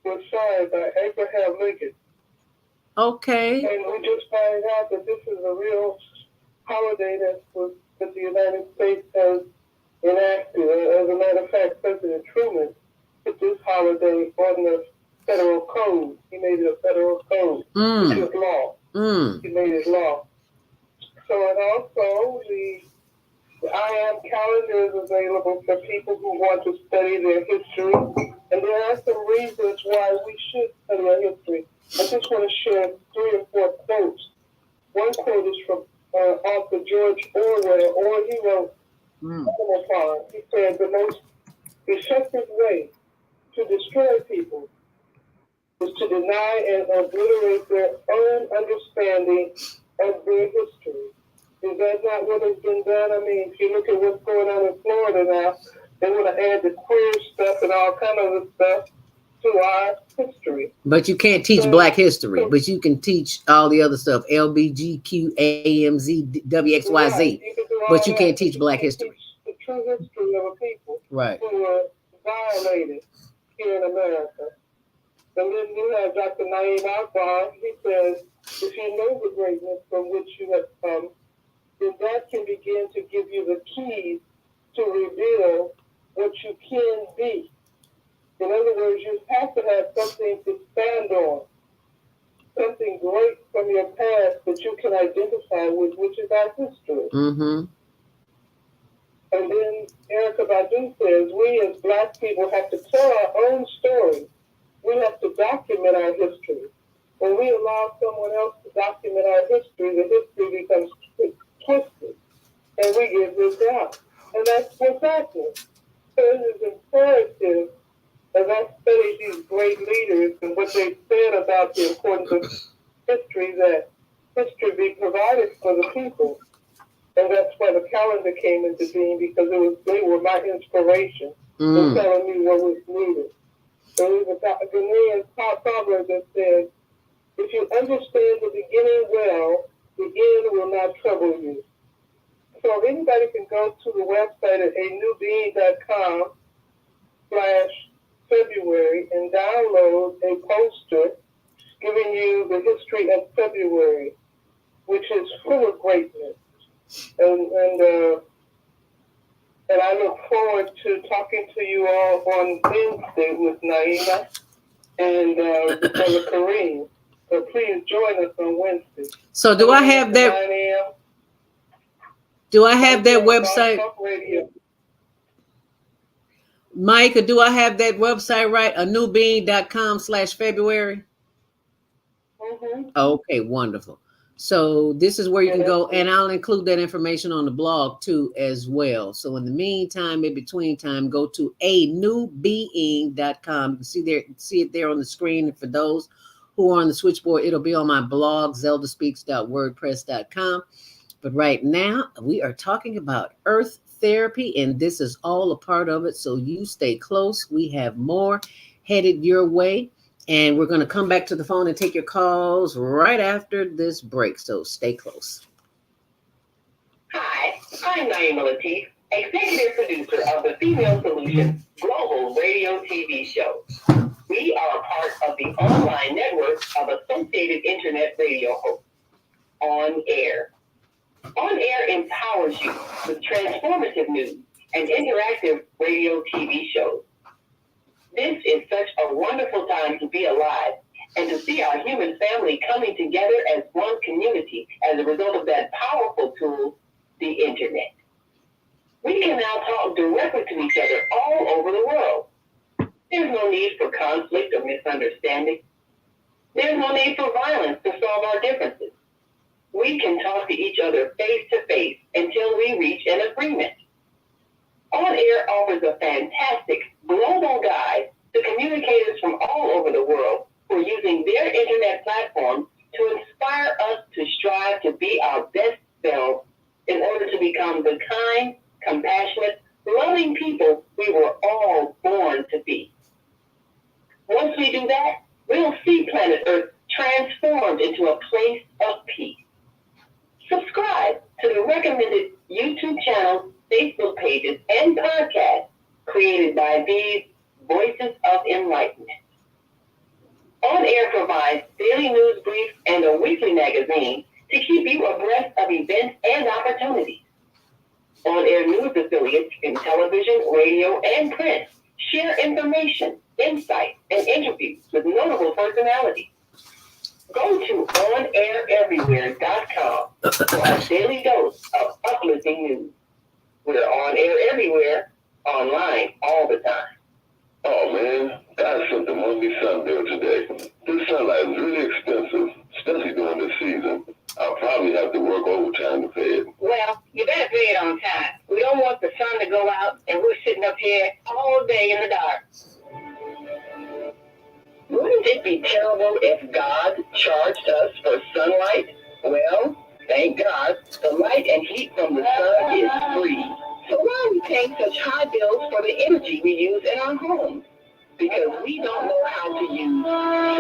Speaker 9: was signed by Abraham Lincoln.
Speaker 1: Okay.
Speaker 9: And we just find out that this is a real holiday that the United States has enacted. As a matter of fact, President Truman put this holiday on the federal code. He made it a federal code. It was law. He made it law. So, and also the I Am calendar is available for people who want to study their history. And there are some reasons why we should study our history. I just want to share 3 or 4 quotes. One quote is from author George Orwell, or he wrote Animal Farm. He said the most effective way to destroy people is to deny and obliterate their own understanding of their history. Is that not what has been done? I mean, if you look at what's going on in Florida now, they want to add the queer stuff and all kind of stuff to our history.
Speaker 1: But you can't teach Black history, but you can teach all the other stuff, LBGQ, AMZ, WXYZ,
Speaker 9: Right.
Speaker 1: but you can't teach Black history.
Speaker 9: The true history of a people
Speaker 1: Right.
Speaker 9: who were violated here in America. And then you have Dr. Naeem Akbar. He says, if you know the greatness from which you have come, then that can begin to give you the keys to reveal what you can be. In other words, you have to have something to stand on, something great from your past that you can identify with, which is our history.
Speaker 1: Mm-hmm.
Speaker 9: And then Erykah Badu says, we as Black people have to tell our own story. We have to document our history. When we allow someone else to document our history, the history becomes twisted, and we get ripped out. And that's what's happening. So it is imperative, as I study these great leaders and what they said about the importance of history, that history be provided for the people. And that's why the calendar came into being, because they were my inspiration in telling me what was needed. So there's a Ghanaian proverb that says, if you understand the beginning well, the end will not trouble you. So anybody can go to the website at anewbeing.com/ February and download a poster giving you the history of February, which is full of greatness. And I look forward to talking to you all on Wednesday with Naima and Brother Kareem. So please join us on Wednesday.
Speaker 1: So do I have that?
Speaker 9: 9 a.m.
Speaker 1: Do I have that website? Micah, do I have that website right? anewbeing.com/February.
Speaker 9: Mm-hmm.
Speaker 1: Okay, wonderful. So this is where you can go, and I'll include that information on the blog too as well. So in the meantime, in between time, go to anewbeing.com. You can see it there on the screen. And for those who are on the switchboard, it'll be on my blog, ZeldaSpeaks.wordpress.com. But right now, we are talking about earth therapy, and this is all a part of it. So you stay close. We have more headed your way. And we're going to come back to the phone and take your calls right after this break. So stay close.
Speaker 2: Hi, I'm Naima Latif, executive producer of the Female Solution Global Radio TV show. We are a part of the online network of Associated Internet Radio hosts. On Air. On Air empowers you with transformative news and interactive radio TV shows. This is such a wonderful time to be alive and to see our human family coming together as one community as a result of that powerful tool, the internet. We can now talk directly to each other all over the world. There's no need for conflict or misunderstanding. There's no need for violence to solve our differences. We can talk to each other face to face until we reach an agreement. On Air offers a fantastic global guide to communicators from all over the world who are using their internet platform to inspire us to strive to be our best selves in order to become the kind, compassionate, loving people we were all born to be. Once we do that, we'll see planet Earth transformed into a place of peace. Subscribe to the recommended YouTube channels, Facebook pages, and podcasts created by these Voices of Enlightenment. On Air provides daily news briefs and a weekly magazine to keep you abreast of events and opportunities. On Air news affiliates in television, radio, and print share information, insight, and interviews with notable personalities. Go to OnAirEverywhere.com for a daily dose of uplifting news. We're on air everywhere, online all the time.
Speaker 7: Oh man, I sent the monthly sun bill today. This sunlight is really expensive, especially during this season. I'll probably have to work overtime to pay it.
Speaker 2: Well, you better pay it on time. We don't want the sun to go out and we're sitting up here all day in the dark. Wouldn't it be terrible if God charged us for sunlight? Well, thank God, the light and heat from the sun is free. So why are we paying such high bills for the energy we use in our homes? Because we don't know how to use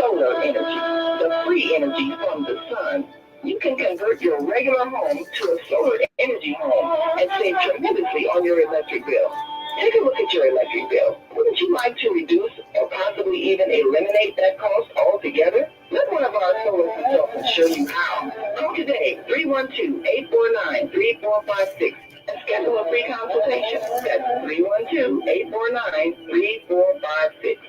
Speaker 2: solar energy, the free energy from the sun. You can convert your regular home to a solar energy home and save tremendously on your electric bill. Take a look at your electric bill. Wouldn't you like to reduce or possibly even eliminate that cost altogether? Let one of our solar consultants show you how. Call today, 312-849-3456. And schedule a free consultation. That's 312-849-3456.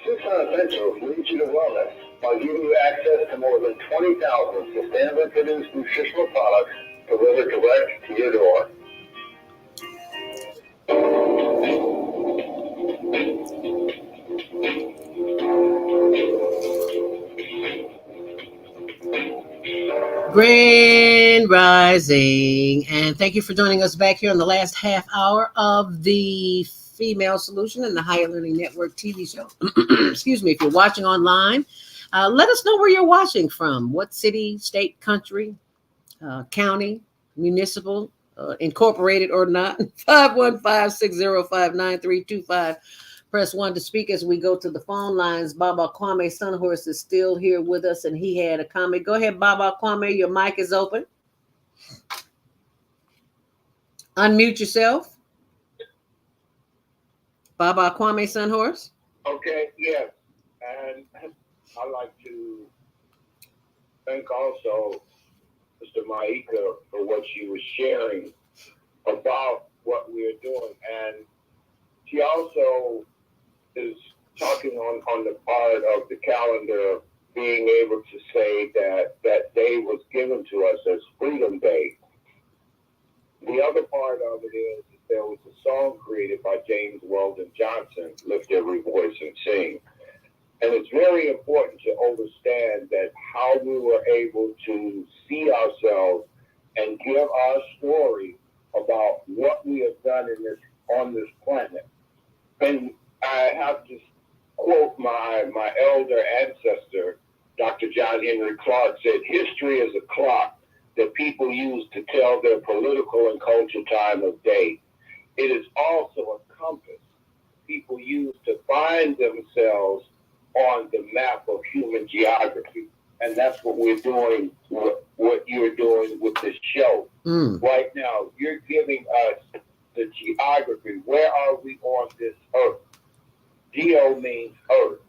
Speaker 9: Tucson Essentials leads you to wellness by giving you access to more than 20,000 sustainably produced nutritional products delivered direct to your door.
Speaker 1: Grand Rising, and thank you for joining us back here on the last half hour of the Female Solution and the Higher Learning Network TV show. Excuse me, if you're watching online, let us know where you're watching from. What city, state, country, county, municipal, incorporated or not. 515-605-9325. Press 1 to speak as we go to the phone lines. Baba Kwame Sunhorse is still here with us, and he had a comment. Go ahead, Baba Kwame. Your mic is open. Unmute yourself. Baba Kwame Sunhorse.
Speaker 7: Okay, yes. And I'd like to thank also Mr. Maika for what she was sharing about what we are doing. And she also is talking on the part of the calendar, being able to say that that day was given to us as Freedom Day. The other part of it is that there was a song created by James Weldon Johnson, Lift Every Voice and Sing. And it's very important to understand that how we were able to see ourselves and give our story about what we have done in this on this planet. And I have to quote my elder ancestor, Dr. John Henry Clark, said, "History is a clock that people use to tell their political and cultural time of day. It is also a compass people use to find themselves on the map of human geography." And that's what we're doing, what you're doing with this show. Right now, you're giving us the geography. Where are we on this earth? Geo means earth.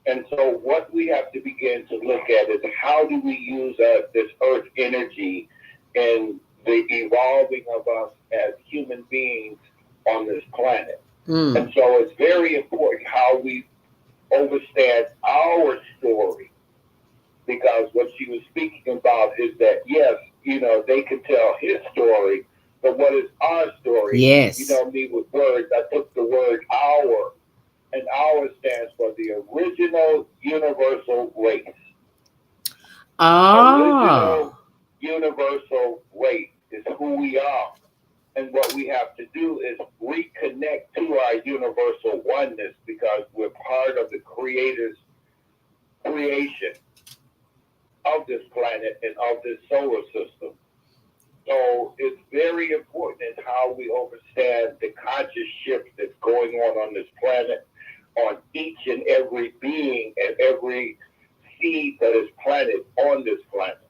Speaker 7: And so what we have to begin to look at is how do we use this earth energy in the evolving of us as human beings on this planet. And so it's very important how we understand our story, because what she was speaking about is that, yes, you know, they can tell his story, but what is our story?
Speaker 1: Yes.
Speaker 7: You know me with words, I took the word our, and our stands for the original universal race. Original universal race is who we are. And what we have to do is reconnect to our universal oneness, because we're part of the Creator's creation of this planet and of this solar system. So it's very important in how we understand the conscious shift that's going on this planet, on each and every being and every seed that is planted on this planet.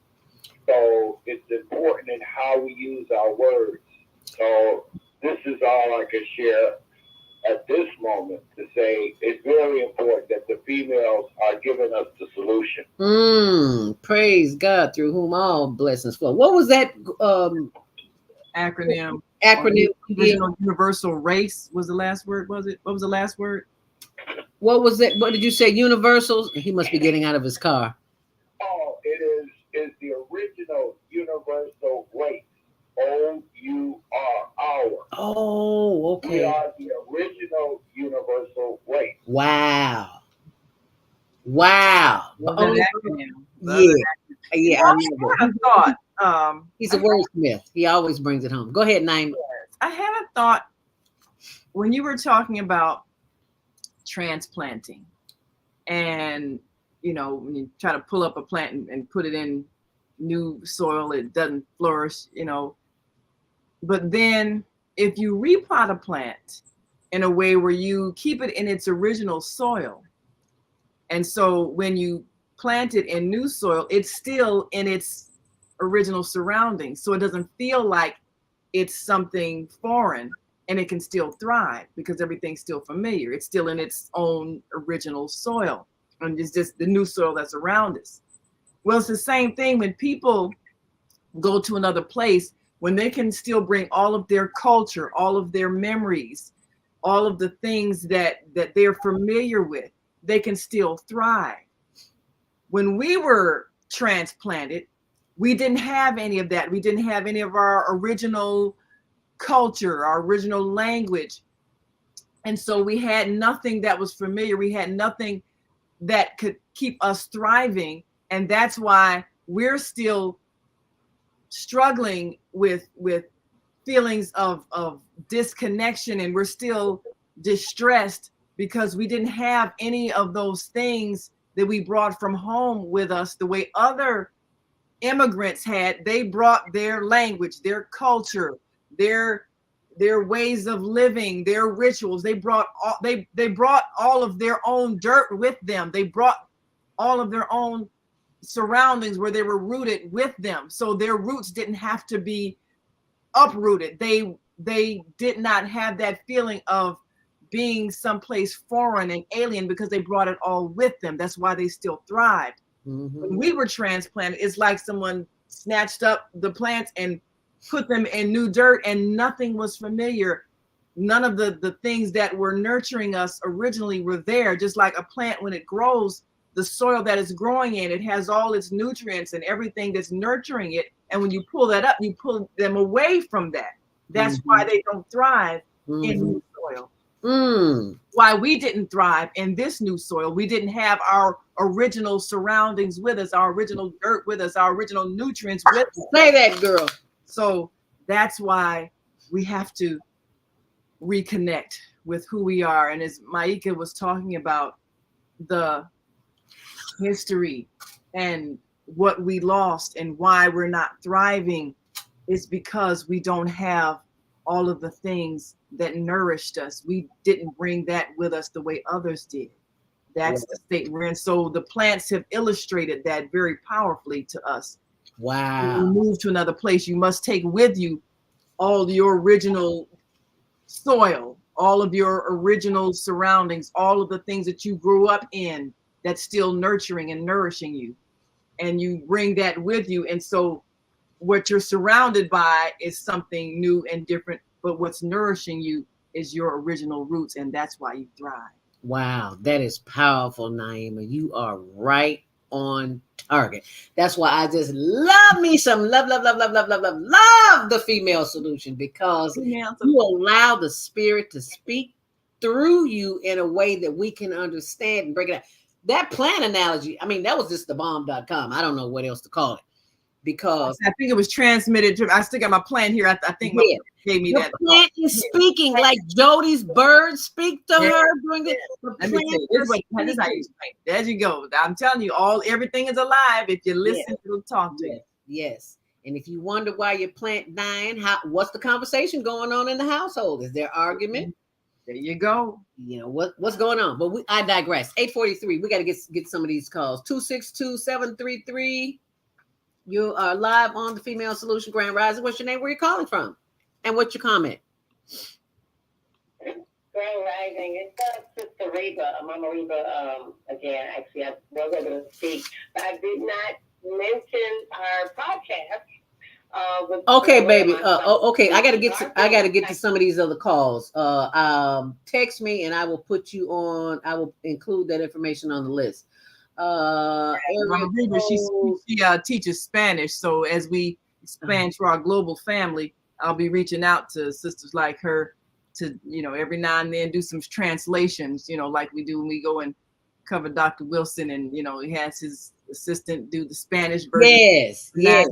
Speaker 7: So it's important in how we use our words. So this is all I can share at this moment, to say it's very important that the females are giving us the solution.
Speaker 1: Praise God, through whom all blessings flow. What was that
Speaker 8: acronym?
Speaker 1: Original
Speaker 8: universal race was the last word, was it? What was the last word?
Speaker 1: What was it? What did you say? Universals? He must be getting out of his car.
Speaker 7: Oh, it is the original universal race. O-U-R, our.
Speaker 1: Oh, okay.
Speaker 7: We are the original universal race.
Speaker 1: Wow. Yeah, I
Speaker 8: thought.
Speaker 1: He's a wordsmith. He always brings it home. Go ahead, Naima.
Speaker 8: I had a thought when you were talking about transplanting, and you know, when you try to pull up a plant and put it in new soil, it doesn't flourish, you know. But then if you repot a plant in a way where you keep it in its original soil, and so when you plant it in new soil, it's still in its original surroundings, so it doesn't feel like it's something foreign, and it can still thrive because everything's still familiar. It's still in its own original soil, and it's just the new soil that's around us. Well, it's the same thing when people go to another place, when they can still bring all of their culture, all of their memories, all of the things that they're familiar with, they can still thrive. When we were transplanted, we didn't have any of that. We didn't have any of our original culture, our original language. And so we had nothing that was familiar. We had nothing that could keep us thriving. And that's why we're still struggling with feelings of disconnection, and we're still distressed because we didn't have any of those things that we brought from home with us the way other immigrants had. They brought their language, their culture, their ways of living, their rituals. They brought all of their own dirt with them. They brought all of their own surroundings where they were rooted with them. So their roots didn't have to be uprooted. They did not have that feeling of being someplace foreign and alien because they brought it all with them. That's why they still thrived. When we were transplanted, it's like someone snatched up the plants and put them in new dirt, and nothing was familiar. None of the things that were nurturing us originally were there. Just like a plant, when it grows, the soil that it's growing in, it has all its nutrients and everything that's nurturing it. And when you pull that up, you pull them away from that. That's why they don't thrive in new soil. Why we didn't thrive in this new soil. We didn't have our original surroundings with us, our original dirt with us, our original nutrients with us.
Speaker 1: Say that, girl.
Speaker 8: So that's why we have to reconnect with who we are. And as Maika was talking about the history and what we lost and why we're not thriving, is because we don't have all of the things that nourished us. We didn't bring that with us the way others did. That's the state we're in. So the plants have illustrated that very powerfully to us.
Speaker 1: Wow.
Speaker 8: When you move to another place, you must take with you all your original soil, all of your original surroundings, all of the things that you grew up in that's still nurturing and nourishing you. And you bring that with you. And so what you're surrounded by is something new and different, but what's nourishing you is your original roots, and that's why you thrive.
Speaker 1: Wow, that is powerful, Naima. You are right on target. That's why I just love me some love the female solution, because you allow the spirit to speak through you in a way that we can understand and break it out. That plant analogy, I mean, that was just the bomb.com. I don't know what else to call it, because
Speaker 8: I think it was transmitted to, I still got my plant here. I think my gave me
Speaker 1: the
Speaker 8: that.
Speaker 1: plant is speaking like Jody's birds speak to her during the
Speaker 8: Let me tell you, this is how you explain. There you go. I'm telling you, everything is alive. If you listen, it'll talk to you.
Speaker 1: Yes. And if you wonder why your plant dying, what's the conversation going on in the household? Is there argument?
Speaker 8: There you go.
Speaker 1: You know what's going on. But I digress. 843. We got to get some of these calls. 262-733. You are live on the Female Solution Grand Rising. What's your name? Where you calling from? And what's your comment?
Speaker 10: Grand Rising. It's Sister Reba, Mama Reba. Again, actually, I was able to speak, but I did not mention our podcast.
Speaker 1: Okay, baby. Okay. I gotta get to some of these other calls. Text me and I will put you on. I will include that information on the list.
Speaker 8: She teaches Spanish, so as we expand to our global family, I'll be reaching out to sisters like her to, every now and then do some translations, like we do when we go and cover Dr. Wilson, and he has his assistant do the Spanish version.
Speaker 1: Yes.
Speaker 8: We're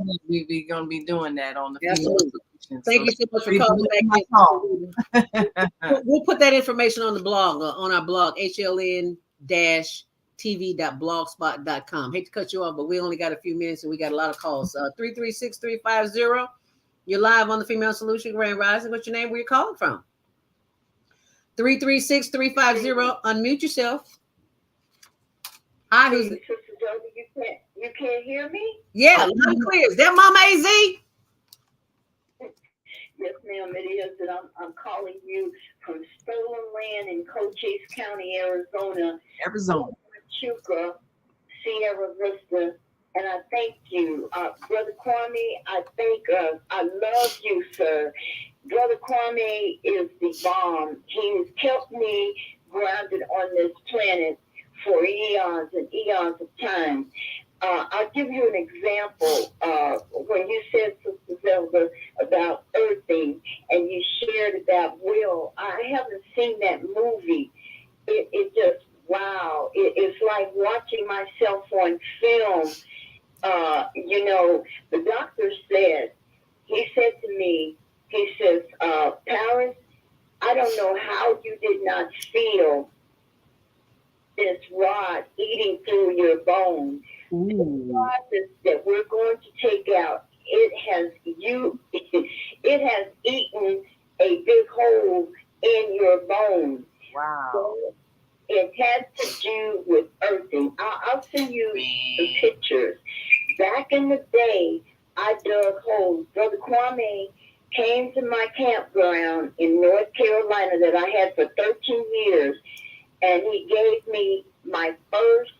Speaker 8: gonna be doing that on the
Speaker 1: Absolutely. Thank you so much for calling back. We'll put that information on the blog, on our blog, hln-tv.blogspot.com. Hate to cut you off, but we only got a few minutes and we got a lot of calls. 336-350. You're live on the Female Solution Grand Rising. What's your name? Where you calling from? 336-350. Unmute yourself. Hi, who's
Speaker 10: Sister Jody, you can't hear me?
Speaker 1: Yeah, loud and clear. Is that Mama AZ?
Speaker 10: Yes, ma'am, it is. And I'm calling you from stolen land in Cochise County, Arizona. Chuka, Sierra Vista. And I thank you. Brother Kwame, I love you, sir. Brother Kwame is the bomb. He has kept me grounded on this planet for eons and eons of time. I'll give you an example. When you said, Sister Zelda, about earthing, and you shared about Will, I haven't seen that movie. It just, wow. It's like watching myself on film. The doctor said, he said to me, he says, Paris, I don't know how you did not feel this rod eating through your bones. The rod that we're going to take out, it has eaten a big hole in your bones.
Speaker 8: Wow.
Speaker 10: So it has to do with earthing. I'll send you the pictures. Back in the day, I dug holes. Brother Kwame came to my campground in North Carolina that I had for 13 years, and he gave me my first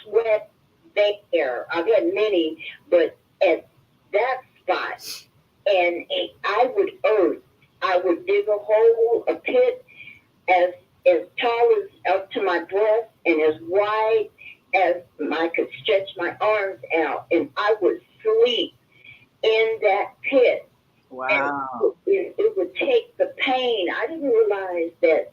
Speaker 10: sweat bear. I've had many, but at that spot, and I would earth. I would dig a hole, a pit, as tall as up to my breast and as wide as I could stretch my arms out, and I would sleep in that pit.
Speaker 8: Wow.
Speaker 10: It would take the pain. I didn't realize that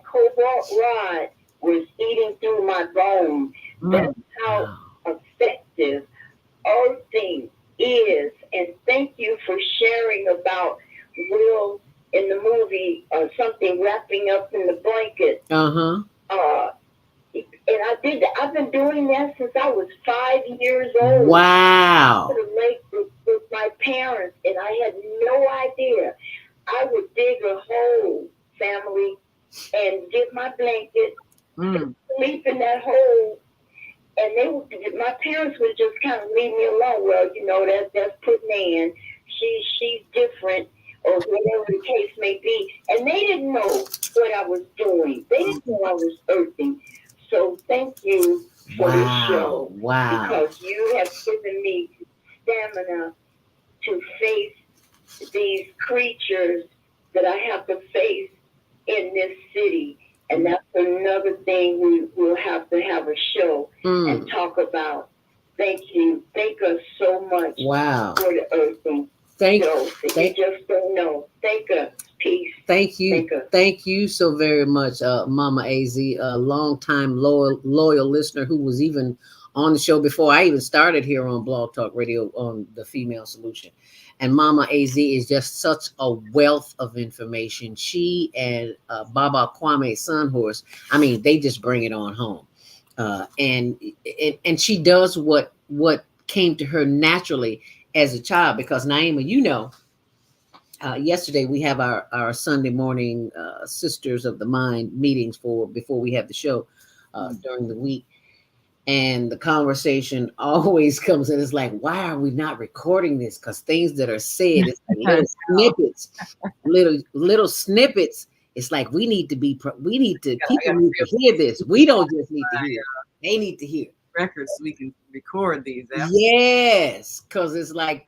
Speaker 10: cobalt rod was eating through my bones. That's how effective earthing is. And thank you for sharing about Will in the movie, something wrapping up in the blanket. And I did that. I've been doing that since I was 5 years old.
Speaker 1: Wow.
Speaker 10: To the lake with my parents, and I had no idea. I would dig a hole, family, and get my blanket, sleep in that hole, and my parents would just kind of leave me alone. Well, you know, that's putting in. She's different, or whatever the case may be. And they didn't know what I was doing. They didn't know I was earthing. So thank you for this show.
Speaker 1: Wow.
Speaker 10: Because you have given me stamina to face these creatures that I have to face in this city. And that's another thing we will have to have a show and talk about. Thank you. Thank us so much for the earthing. You just don't know. Thank us. Peace.
Speaker 1: Thank you. Thank you so very much, Mama AZ, a long-time loyal listener who was even on the show before I even started here on Blog Talk Radio on the Female Solution. And Mama AZ is just such a wealth of information. She and Baba Kwame Sunhorse, I mean, they just bring it on home. And she does what came to her naturally as a child, because Naima, you know, yesterday we have our Sunday morning Sisters of the Mind meetings before we have the show during the week. And the conversation always comes in. It's like, why are we not recording this? Because things that are said, it's like little snippets. It's like people need to hear this. We don't just need to hear. They need to hear
Speaker 8: records so we can record these.
Speaker 1: Yes, because it's like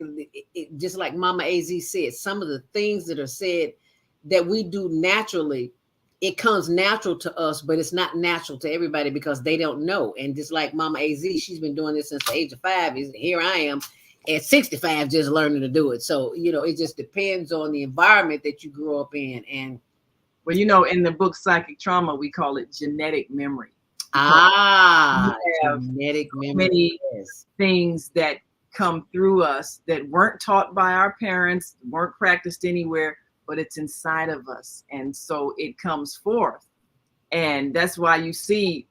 Speaker 1: just like Mama AZ said, some of the things that are said that we do naturally, it comes natural to us, but it's not natural to everybody because they don't know. And just like Mama AZ, she's been doing this since the age of 5. Here I am at 65 just learning to do it. So, you know, it just depends on the environment that you grew up in. And
Speaker 8: well, you know, in the book Psychic Trauma, we call it genetic memory.
Speaker 1: Genetic memory.
Speaker 8: Many things that come through us that weren't taught by our parents, weren't practiced anywhere, but it's inside of us. And so it comes forth. And that's why you see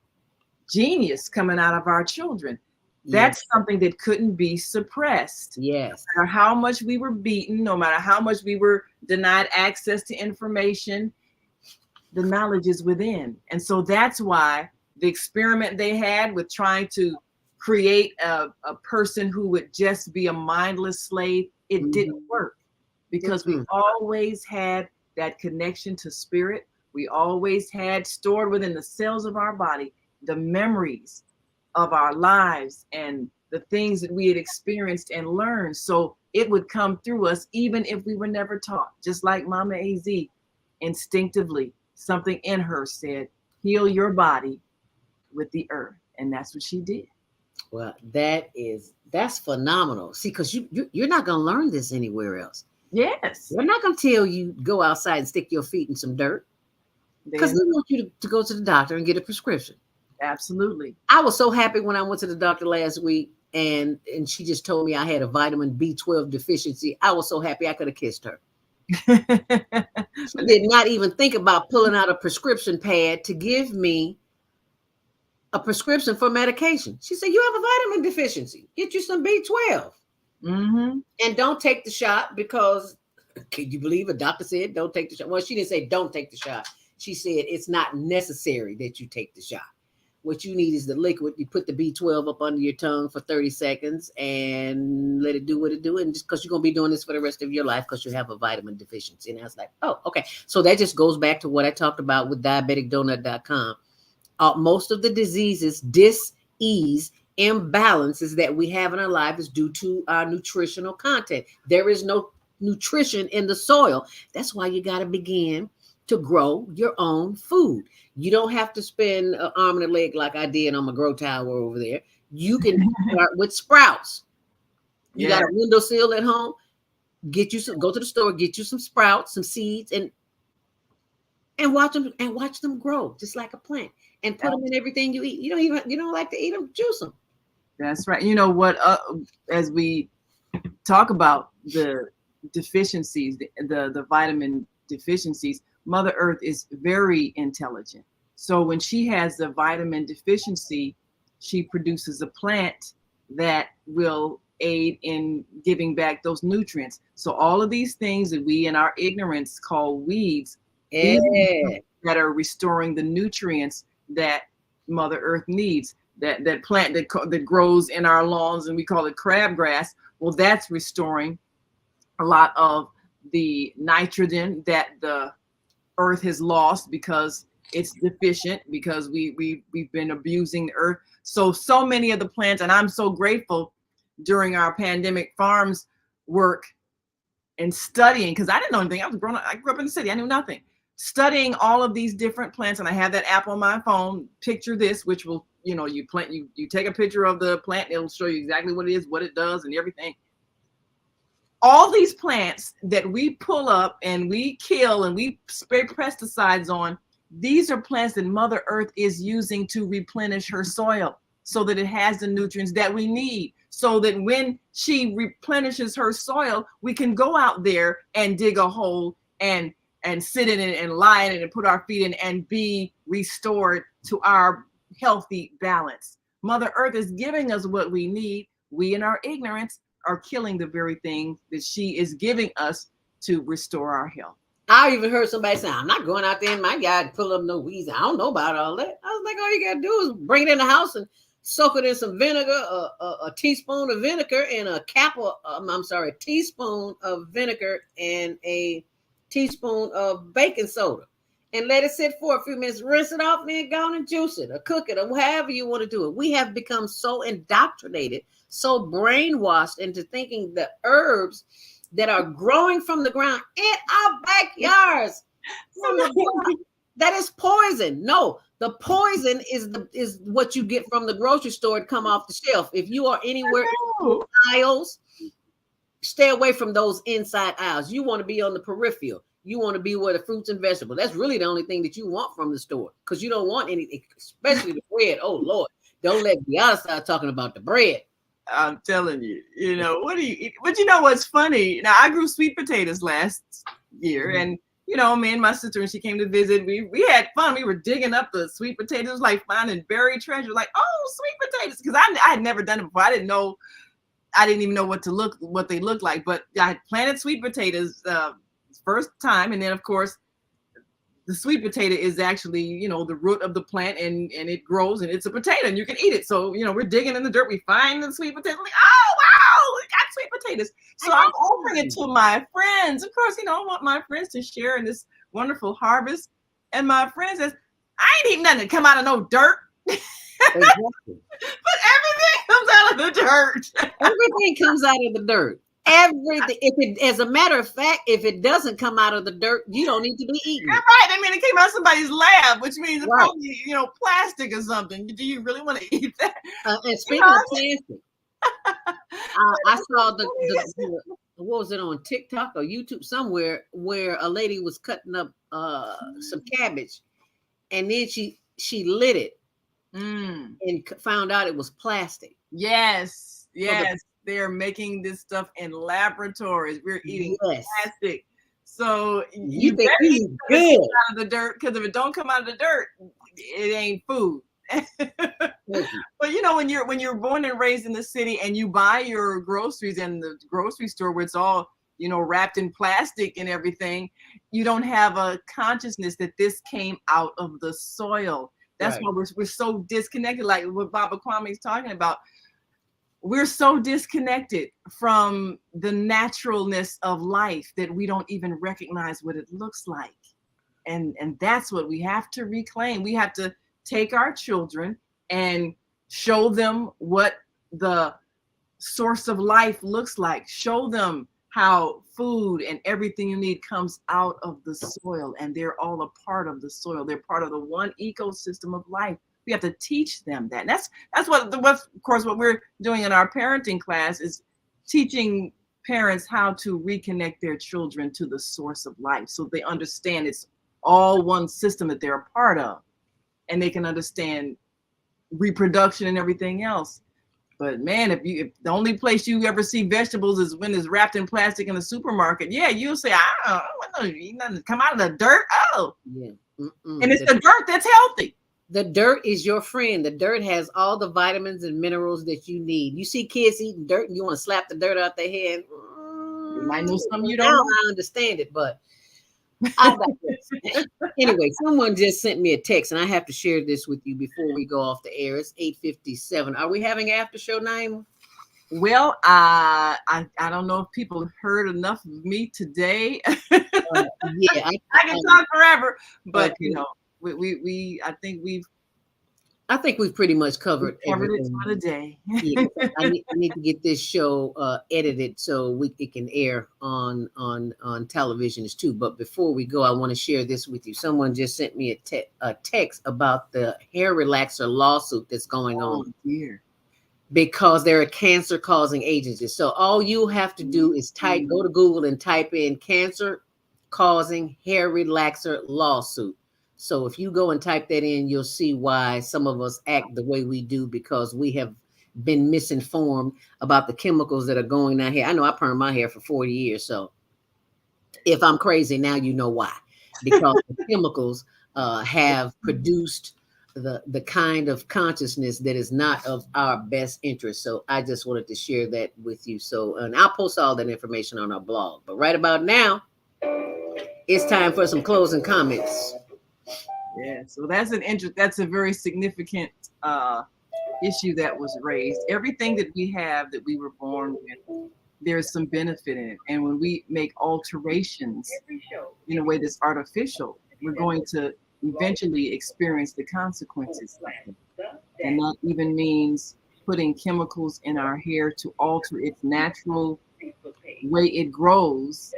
Speaker 8: genius coming out of our children. That's something that couldn't be suppressed.
Speaker 1: Yes.
Speaker 8: No matter how much we were beaten, no matter how much we were denied access to information, the knowledge is within. And so that's why the experiment they had with trying to create a person who would just be a mindless slave, it didn't work. Because we always had that connection to spirit. We always had stored within the cells of our body the memories of our lives and the things that we had experienced and learned. So it would come through us even if we were never taught. Just like Mama AZ, instinctively, something in her said, heal your body with the earth. And that's what she did.
Speaker 1: Well, that's phenomenal. See, because you're not going to learn this anywhere else.
Speaker 8: Yes.
Speaker 1: They're not going to tell you go outside and stick your feet in some dirt because they want you to go to the doctor and get a prescription.
Speaker 8: Absolutely.
Speaker 1: I was so happy when I went to the doctor last week and she just told me I had a vitamin B12 deficiency. I was so happy I could have kissed her. She did not even think about pulling out a prescription pad to give me a prescription for medication. She said, you have a vitamin deficiency. Get you some B12. And don't take the shot because, can you believe a doctor said don't take the shot? Well, she didn't say don't take the shot. She said it's not necessary that you take the shot, What you need is the liquid. You put the B12 up under your tongue for 30 seconds and let it do what it do. And just because you're going to be doing this for the rest of your life because you have a vitamin deficiency. And I was like, oh, okay. So that just goes back to what I talked about with diabeticdonut.com. Most of the diseases, dis-ease, imbalances that we have in our life is due to our nutritional content. There is no nutrition in the soil. That's why you got to begin to grow your own food. You don't have to spend an arm and a leg like I did on my grow tower over there. You can start with sprouts. You got a windowsill at home. Get you some. Go to the store. Get you some sprouts, some seeds, and watch them grow just like a plant. And put them in everything you eat. You don't like to eat them. Juice them.
Speaker 8: That's right. You know what? As we talk about the deficiencies, the vitamin deficiencies, Mother Earth is very intelligent. So when she has the vitamin deficiency, she produces a plant that will aid in giving back those nutrients. So all of these things that we in our ignorance call weeds, that are restoring the nutrients that Mother Earth needs. That plant that grows in our lawns, and we call it crabgrass. Well, that's restoring a lot of the nitrogen that the earth has lost because it's deficient, because we've been abusing the earth. So many of the plants, and I'm so grateful during our pandemic farms work and studying, because I didn't know anything. I grew up in the city. I knew nothing. Studying all of these different plants, and I have that app on my phone, Picture This, which will, you take a picture of the plant, it'll show you exactly what it is, what it does, and everything. All these plants that we pull up and we kill and we spray pesticides on, these are plants that Mother Earth is using to replenish her soil so that it has the nutrients that we need, so that when she replenishes her soil, we can go out there and dig a hole and sit in it and lie in it and put our feet in and be restored to our healthy balance. Mother Earth is giving us what we need. We in our ignorance are killing the very thing that she is giving us to restore our health.
Speaker 1: I even heard somebody say, I'm not going out there in my yard and pull up no weeds. I don't know about all that. I was like, all you got to do is bring it in the house and soak it in some vinegar, a teaspoon of vinegar and a teaspoon of vinegar and a teaspoon of baking soda, and let it sit for a few minutes, rinse it off, and then go and juice it or cook it or however you want to do it. We have become so indoctrinated, so brainwashed into thinking the herbs that are growing from the ground in our backyards that is poison. No, the poison is what you get from the grocery store to come off the shelf. If you are anywhere in those aisles, stay away from those inside aisles. You want to be on the peripheral. You want to be where the fruits and vegetables. That's really the only thing that you want from the store, because you don't want anything, especially the bread. Oh Lord, don't let Deanna start talking about the bread.
Speaker 8: I'm telling you, what do you eat? But what's funny? Now, I grew sweet potatoes last year, and me and my sister, when she came to visit, we had fun. We were digging up the sweet potatoes, like finding buried treasure, like, oh, sweet potatoes, because I had never done it before. I didn't even know what they looked like. But I planted sweet potatoes first time, and then of course the sweet potato is actually the root of the plant, and it grows and it's a potato and you can eat it. So we're digging in the dirt, we find the sweet potato, like, oh wow, we got sweet potatoes. So I'm offering it to my friends. Of course, I want my friends to share in this wonderful harvest. And my friend says, I ain't eating nothing that come out of no dirt.
Speaker 1: Exactly.
Speaker 8: But everything comes out of the dirt.
Speaker 1: Everything comes out of the dirt. Everything. As a matter of fact, if it doesn't come out of the dirt, you don't need to be eating.
Speaker 8: Right. I mean, it came out of somebody's lab, which means it's probably plastic or something. Do you really want to eat that?
Speaker 1: And speaking of plastic, I saw what was it on TikTok or YouTube somewhere where a lady was cutting up some cabbage, and then she lit it and found out it was plastic.
Speaker 8: Yes. They're making this stuff in laboratories. We're eating plastic. So you better eat good out of the dirt, because if it don't come out of the dirt, it ain't food. But when you're born and raised in the city and you buy your groceries in the grocery store where it's all wrapped in plastic and everything, you don't have a consciousness that this came out of the soil. That's why we're so disconnected, like what Baba Kwame is talking about. We're so disconnected from the naturalness of life that we don't even recognize what it looks like. And that's what we have to reclaim. We have to take our children and show them what the source of life looks like. Show them how food and everything you need comes out of the soil, and they're all a part of the soil. They're part of the one ecosystem of life. We have to teach them that. And that's what of course what we're doing in our parenting class is teaching parents how to reconnect their children to the source of life, so they understand it's all one system that they're a part of, and they can understand reproduction and everything else. But man, if the only place you ever see vegetables is when it's wrapped in plastic in the supermarket, yeah, you'll say, I don't want to eat nothing come out of the dirt. Oh, yeah. And it's the dirt that's healthy.
Speaker 1: The dirt is your friend. The dirt has all the vitamins and minerals that you need. You see kids eating dirt and you want to slap the dirt out their head.
Speaker 8: You might know something you don't know.
Speaker 1: I understand it, but I got this. Anyway, someone just sent me a text, and I have to share this with you before we go off the air. It's 8:57. Are we having after show, Naima?
Speaker 8: Well, I don't know if people heard enough of me today.
Speaker 1: Yeah,
Speaker 8: I can talk forever, but you know, I think we've
Speaker 1: pretty much covered
Speaker 8: it for the day.
Speaker 1: Yeah, I need to get this show edited so it can air on televisions too. But before we go, I want to share this with you. Someone just sent me a text about the hair relaxer lawsuit that's going on
Speaker 8: here
Speaker 1: because there are cancer-causing agents. So all you have to do is go to Google and type in cancer-causing hair relaxer lawsuit. So if you go and type that in, you'll see why some of us act the way we do, because we have been misinformed about the chemicals that are going down here. I know I permed my hair for 40 years. So if I'm crazy now, you know why, because the chemicals have produced the kind of consciousness that is not of our best interest. So I just wanted to share that with you. So, and I'll post all that information on our blog. But right about now, it's time for some closing comments.
Speaker 8: Yeah, so that's a very significant issue that was raised. Everything that we have that we were born with, there's some benefit in it. And when we make alterations in a way that's artificial, we're going to eventually experience the consequences. And that even means putting chemicals in our hair to alter its natural way it grows,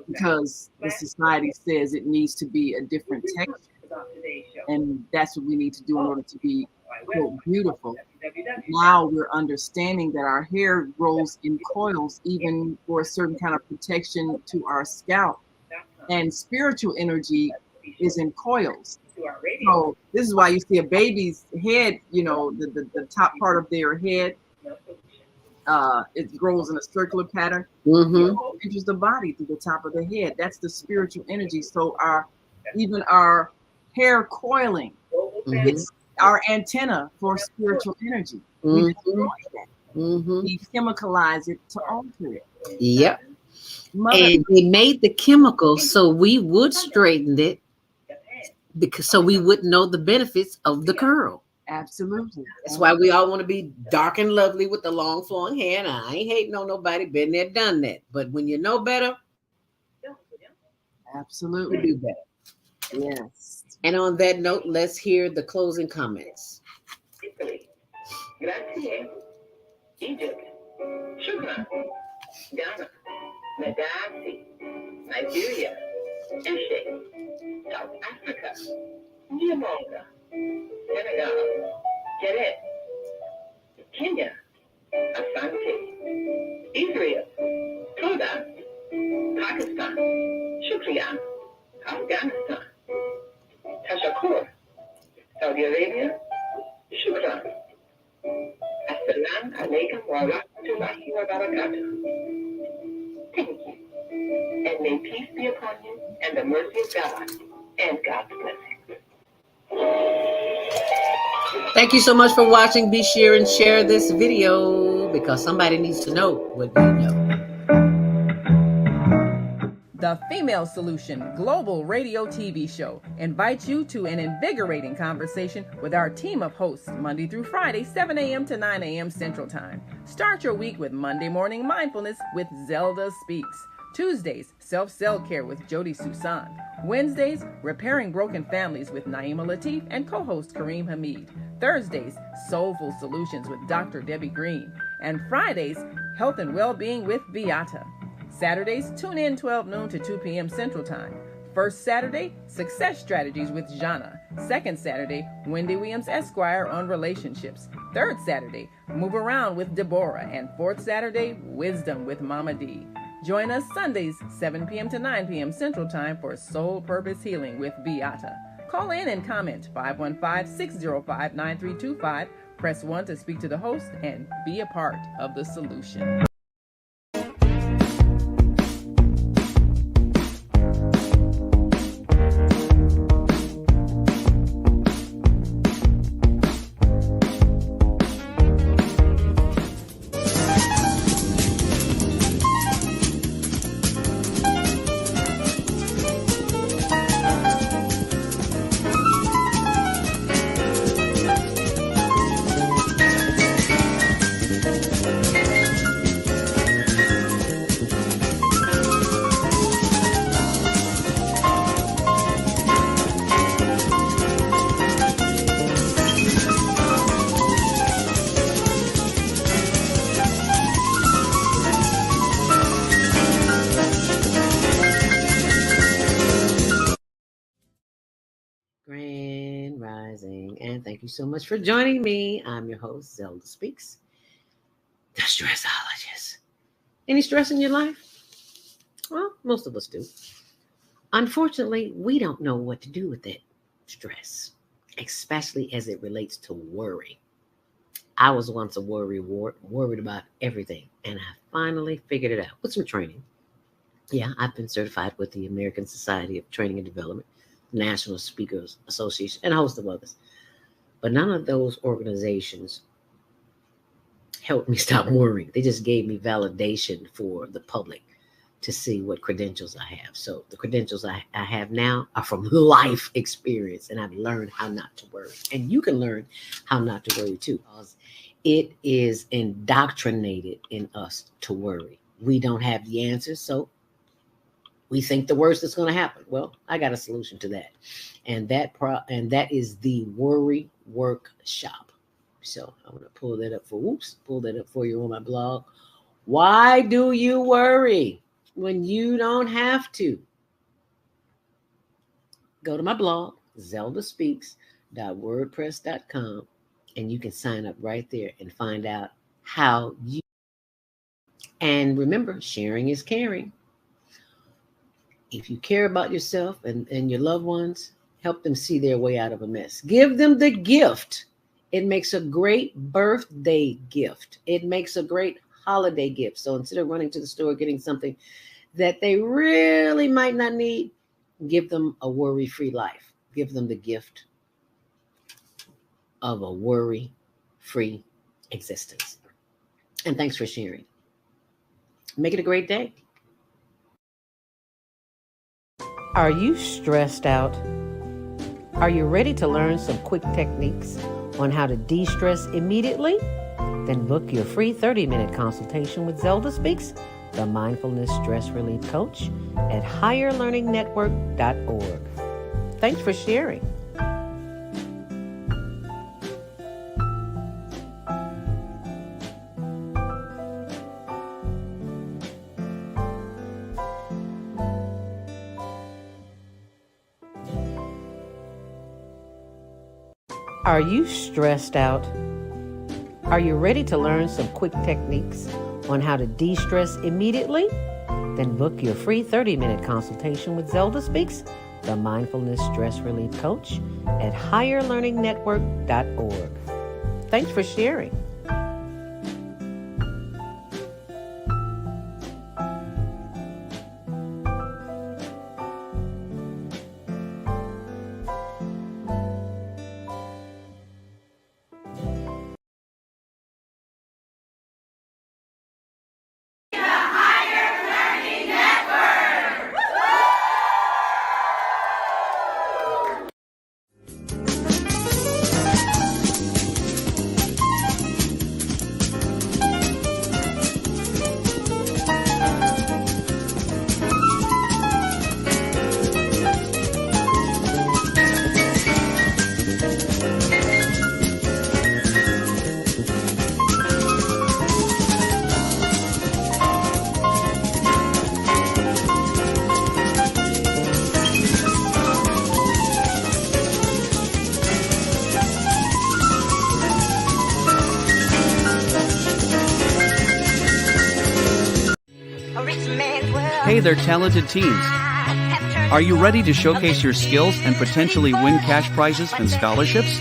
Speaker 8: because the society says it needs to be a different texture. And that's what we need to do in order to be quote, beautiful. Now we're understanding that our hair grows in coils, even for a certain kind of protection to our scalp. And spiritual energy is in coils. So this is why you see a baby's head, you know, the top part of their head, it grows in a circular pattern. It enters the body through the top of the head. That's the spiritual energy. So even our hair coiling, it's our antenna for spiritual energy. We destroy that. We chemicalize it to alter it.
Speaker 1: Yep. And they made the chemicals so we would straighten it, so we would know the benefits of the curl.
Speaker 8: Absolutely.
Speaker 1: That's why we all want to be dark and lovely with the long flowing hair. And I ain't hating on nobody, been there, done that. But when you know better,
Speaker 8: absolutely
Speaker 1: do better.
Speaker 8: Yes.
Speaker 1: And on that note, let's hear the closing comments.
Speaker 2: Italy, Grazie, Egypt, Shukran, Ghana, Madasi, Nigeria, Eshe, South Africa, Niamonga, Senegal, Janet, Kenya, Asante, Israel, Toda, Pakistan, Shukriya, Afghanistan, Tashakur, Saudi Arabia, Shukran. Assalamu alaikum wa rahmatullahi wa barakatuh. Thank you. And may peace be upon you and the mercy of God and God's blessings.
Speaker 1: Thank you so much for watching. Be sure and share this video because somebody needs to know what you know.
Speaker 4: The Female Solution Global Radio TV Show invites you to an invigorating conversation with our team of hosts Monday through Friday, 7 a.m. to 9 a.m. Central Time. Start your week with Monday Morning Mindfulness with ZeldaSpeaks. Tuesdays, Self-Care with Jody Susan. Wednesdays, Repairing Broken Families with Naima Latif and co-host Kareem Hamid. Thursdays, Soulful Solutions with Dr. Debbie Green. And Fridays, Health and Wellbeing with Beata. Saturdays, tune in 12 noon to 2 p.m. Central Time. First Saturday, Success Strategies with Jana. Second Saturday, Wendy Williams Esquire on relationships. Third Saturday, Move Around with Deborah. And fourth Saturday, Wisdom with Mama D. Join us Sundays, 7 p.m. to 9 p.m. Central Time for Soul Purpose Healing with Beata. Call in and comment 515-605-9325. Press 1 to speak to the host and be a part of the solution.
Speaker 1: Grand Rising, and thank you so much for joining me. I'm your host, ZeldaSpeaks, the stressologist. Any stress in your life? Well, most of us do. Unfortunately, we don't know what to do with that stress, especially as it relates to worry. I was once a worried about everything, and I finally figured it out with some training. Yeah, I've been certified with the American Society of Training and Development, National Speakers Association, and a host of others. But none of those organizations helped me stop worrying. They just gave me validation for the public to see what credentials I have. So the credentials I have now are from life experience, and I've learned how not to worry. And you can learn how not to worry too, because it is indoctrinated in us to worry. We don't have the answers, so we think the worst is going to happen. Well, I got a solution to that. And that is the Worry Workshop. So I'm going to pull that up for you on my blog. Why do you worry when you don't have to? Go to my blog, ZeldaSpeaks.wordpress.com, and you can sign up right there and find out how you. And remember, sharing is caring. If you care about yourself and your loved ones, help them see their way out of a mess. Give them the gift. It makes a great birthday gift. It makes a great holiday gift. So instead of running to the store getting something that they really might not need, give them a worry-free life. Give them the gift of a worry-free existence. And thanks for sharing. Make it a great day. Are you stressed out? Are you ready to learn some quick techniques on how to de-stress immediately? Then book your free 30-minute consultation with ZeldaSpeaks, the Mindfulness Stress Relief Coach, at higherlearningnetwork.org. Thanks for sharing. Are you stressed out? Are you ready to learn some quick techniques on how to de-stress immediately? Then book your free 30-minute consultation with ZeldaSpeaks, the Mindfulness Stress Relief Coach, at higherlearningnetwork.org. Thanks for sharing.
Speaker 11: Hey there, talented teens. Are you ready to showcase your skills and potentially win cash prizes and scholarships?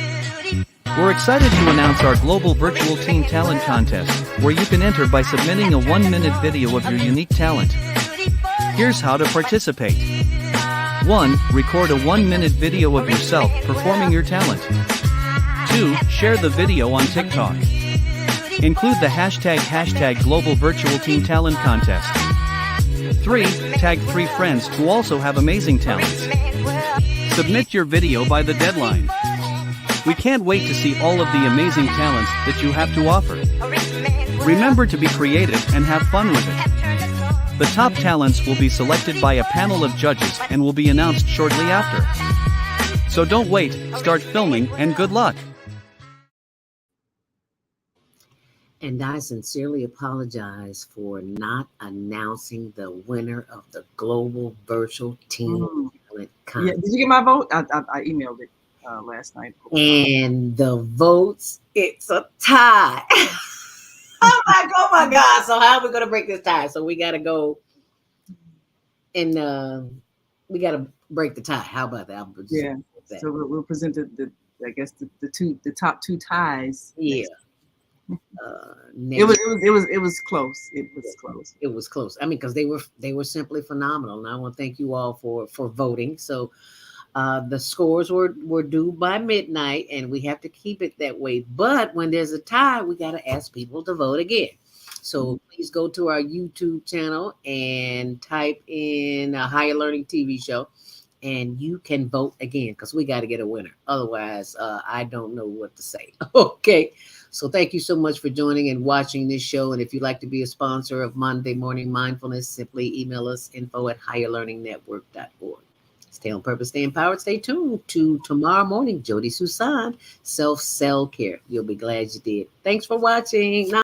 Speaker 11: We're excited to announce our global virtual teen talent contest, where you can enter by submitting a 1-minute video of your unique talent. Here's how to participate. 1. Record a 1-minute video of yourself performing your talent. 2. Share the video on TikTok. Include the hashtag Global Virtual Teen Talent Contest. 3. Tag 3 friends who also have amazing talents. Submit your video by the deadline. We can't wait to see all of the amazing talents that you have to offer. Remember to be creative and have fun with it. The top talents will be selected by a panel of judges and will be announced shortly after. So don't wait, start filming, and good luck.
Speaker 1: And I sincerely apologize for not announcing the winner of the Global Virtual Teen Talent Contest.
Speaker 8: Yeah, did you get my vote? I emailed it last night.
Speaker 1: And the votes, it's a tie. I'm like, oh my God. So how are we going to break this tie? So we got to go and we got to break the tie. How about that?
Speaker 8: Yeah. So we'll present the top two ties.
Speaker 1: Yeah.
Speaker 8: It was close. It was close.
Speaker 1: It was close. I mean, because they were simply phenomenal. And I want to thank you all for voting. So the scores were due by midnight, and we have to keep it that way. But when there's a tie, we got to ask people to vote again. So please go to our YouTube channel and type in a Higher Learning TV show, and you can vote again because we got to get a winner. Otherwise, I don't know what to say. Okay. So thank you so much for joining and watching this show. And if you'd like to be a sponsor of Monday Morning Mindfulness, simply email us info@higherlearningnetwork.org. Stay on purpose, stay empowered, stay tuned to tomorrow morning. Jody Susan, Self-Cell Care. You'll be glad you did. Thanks for watching.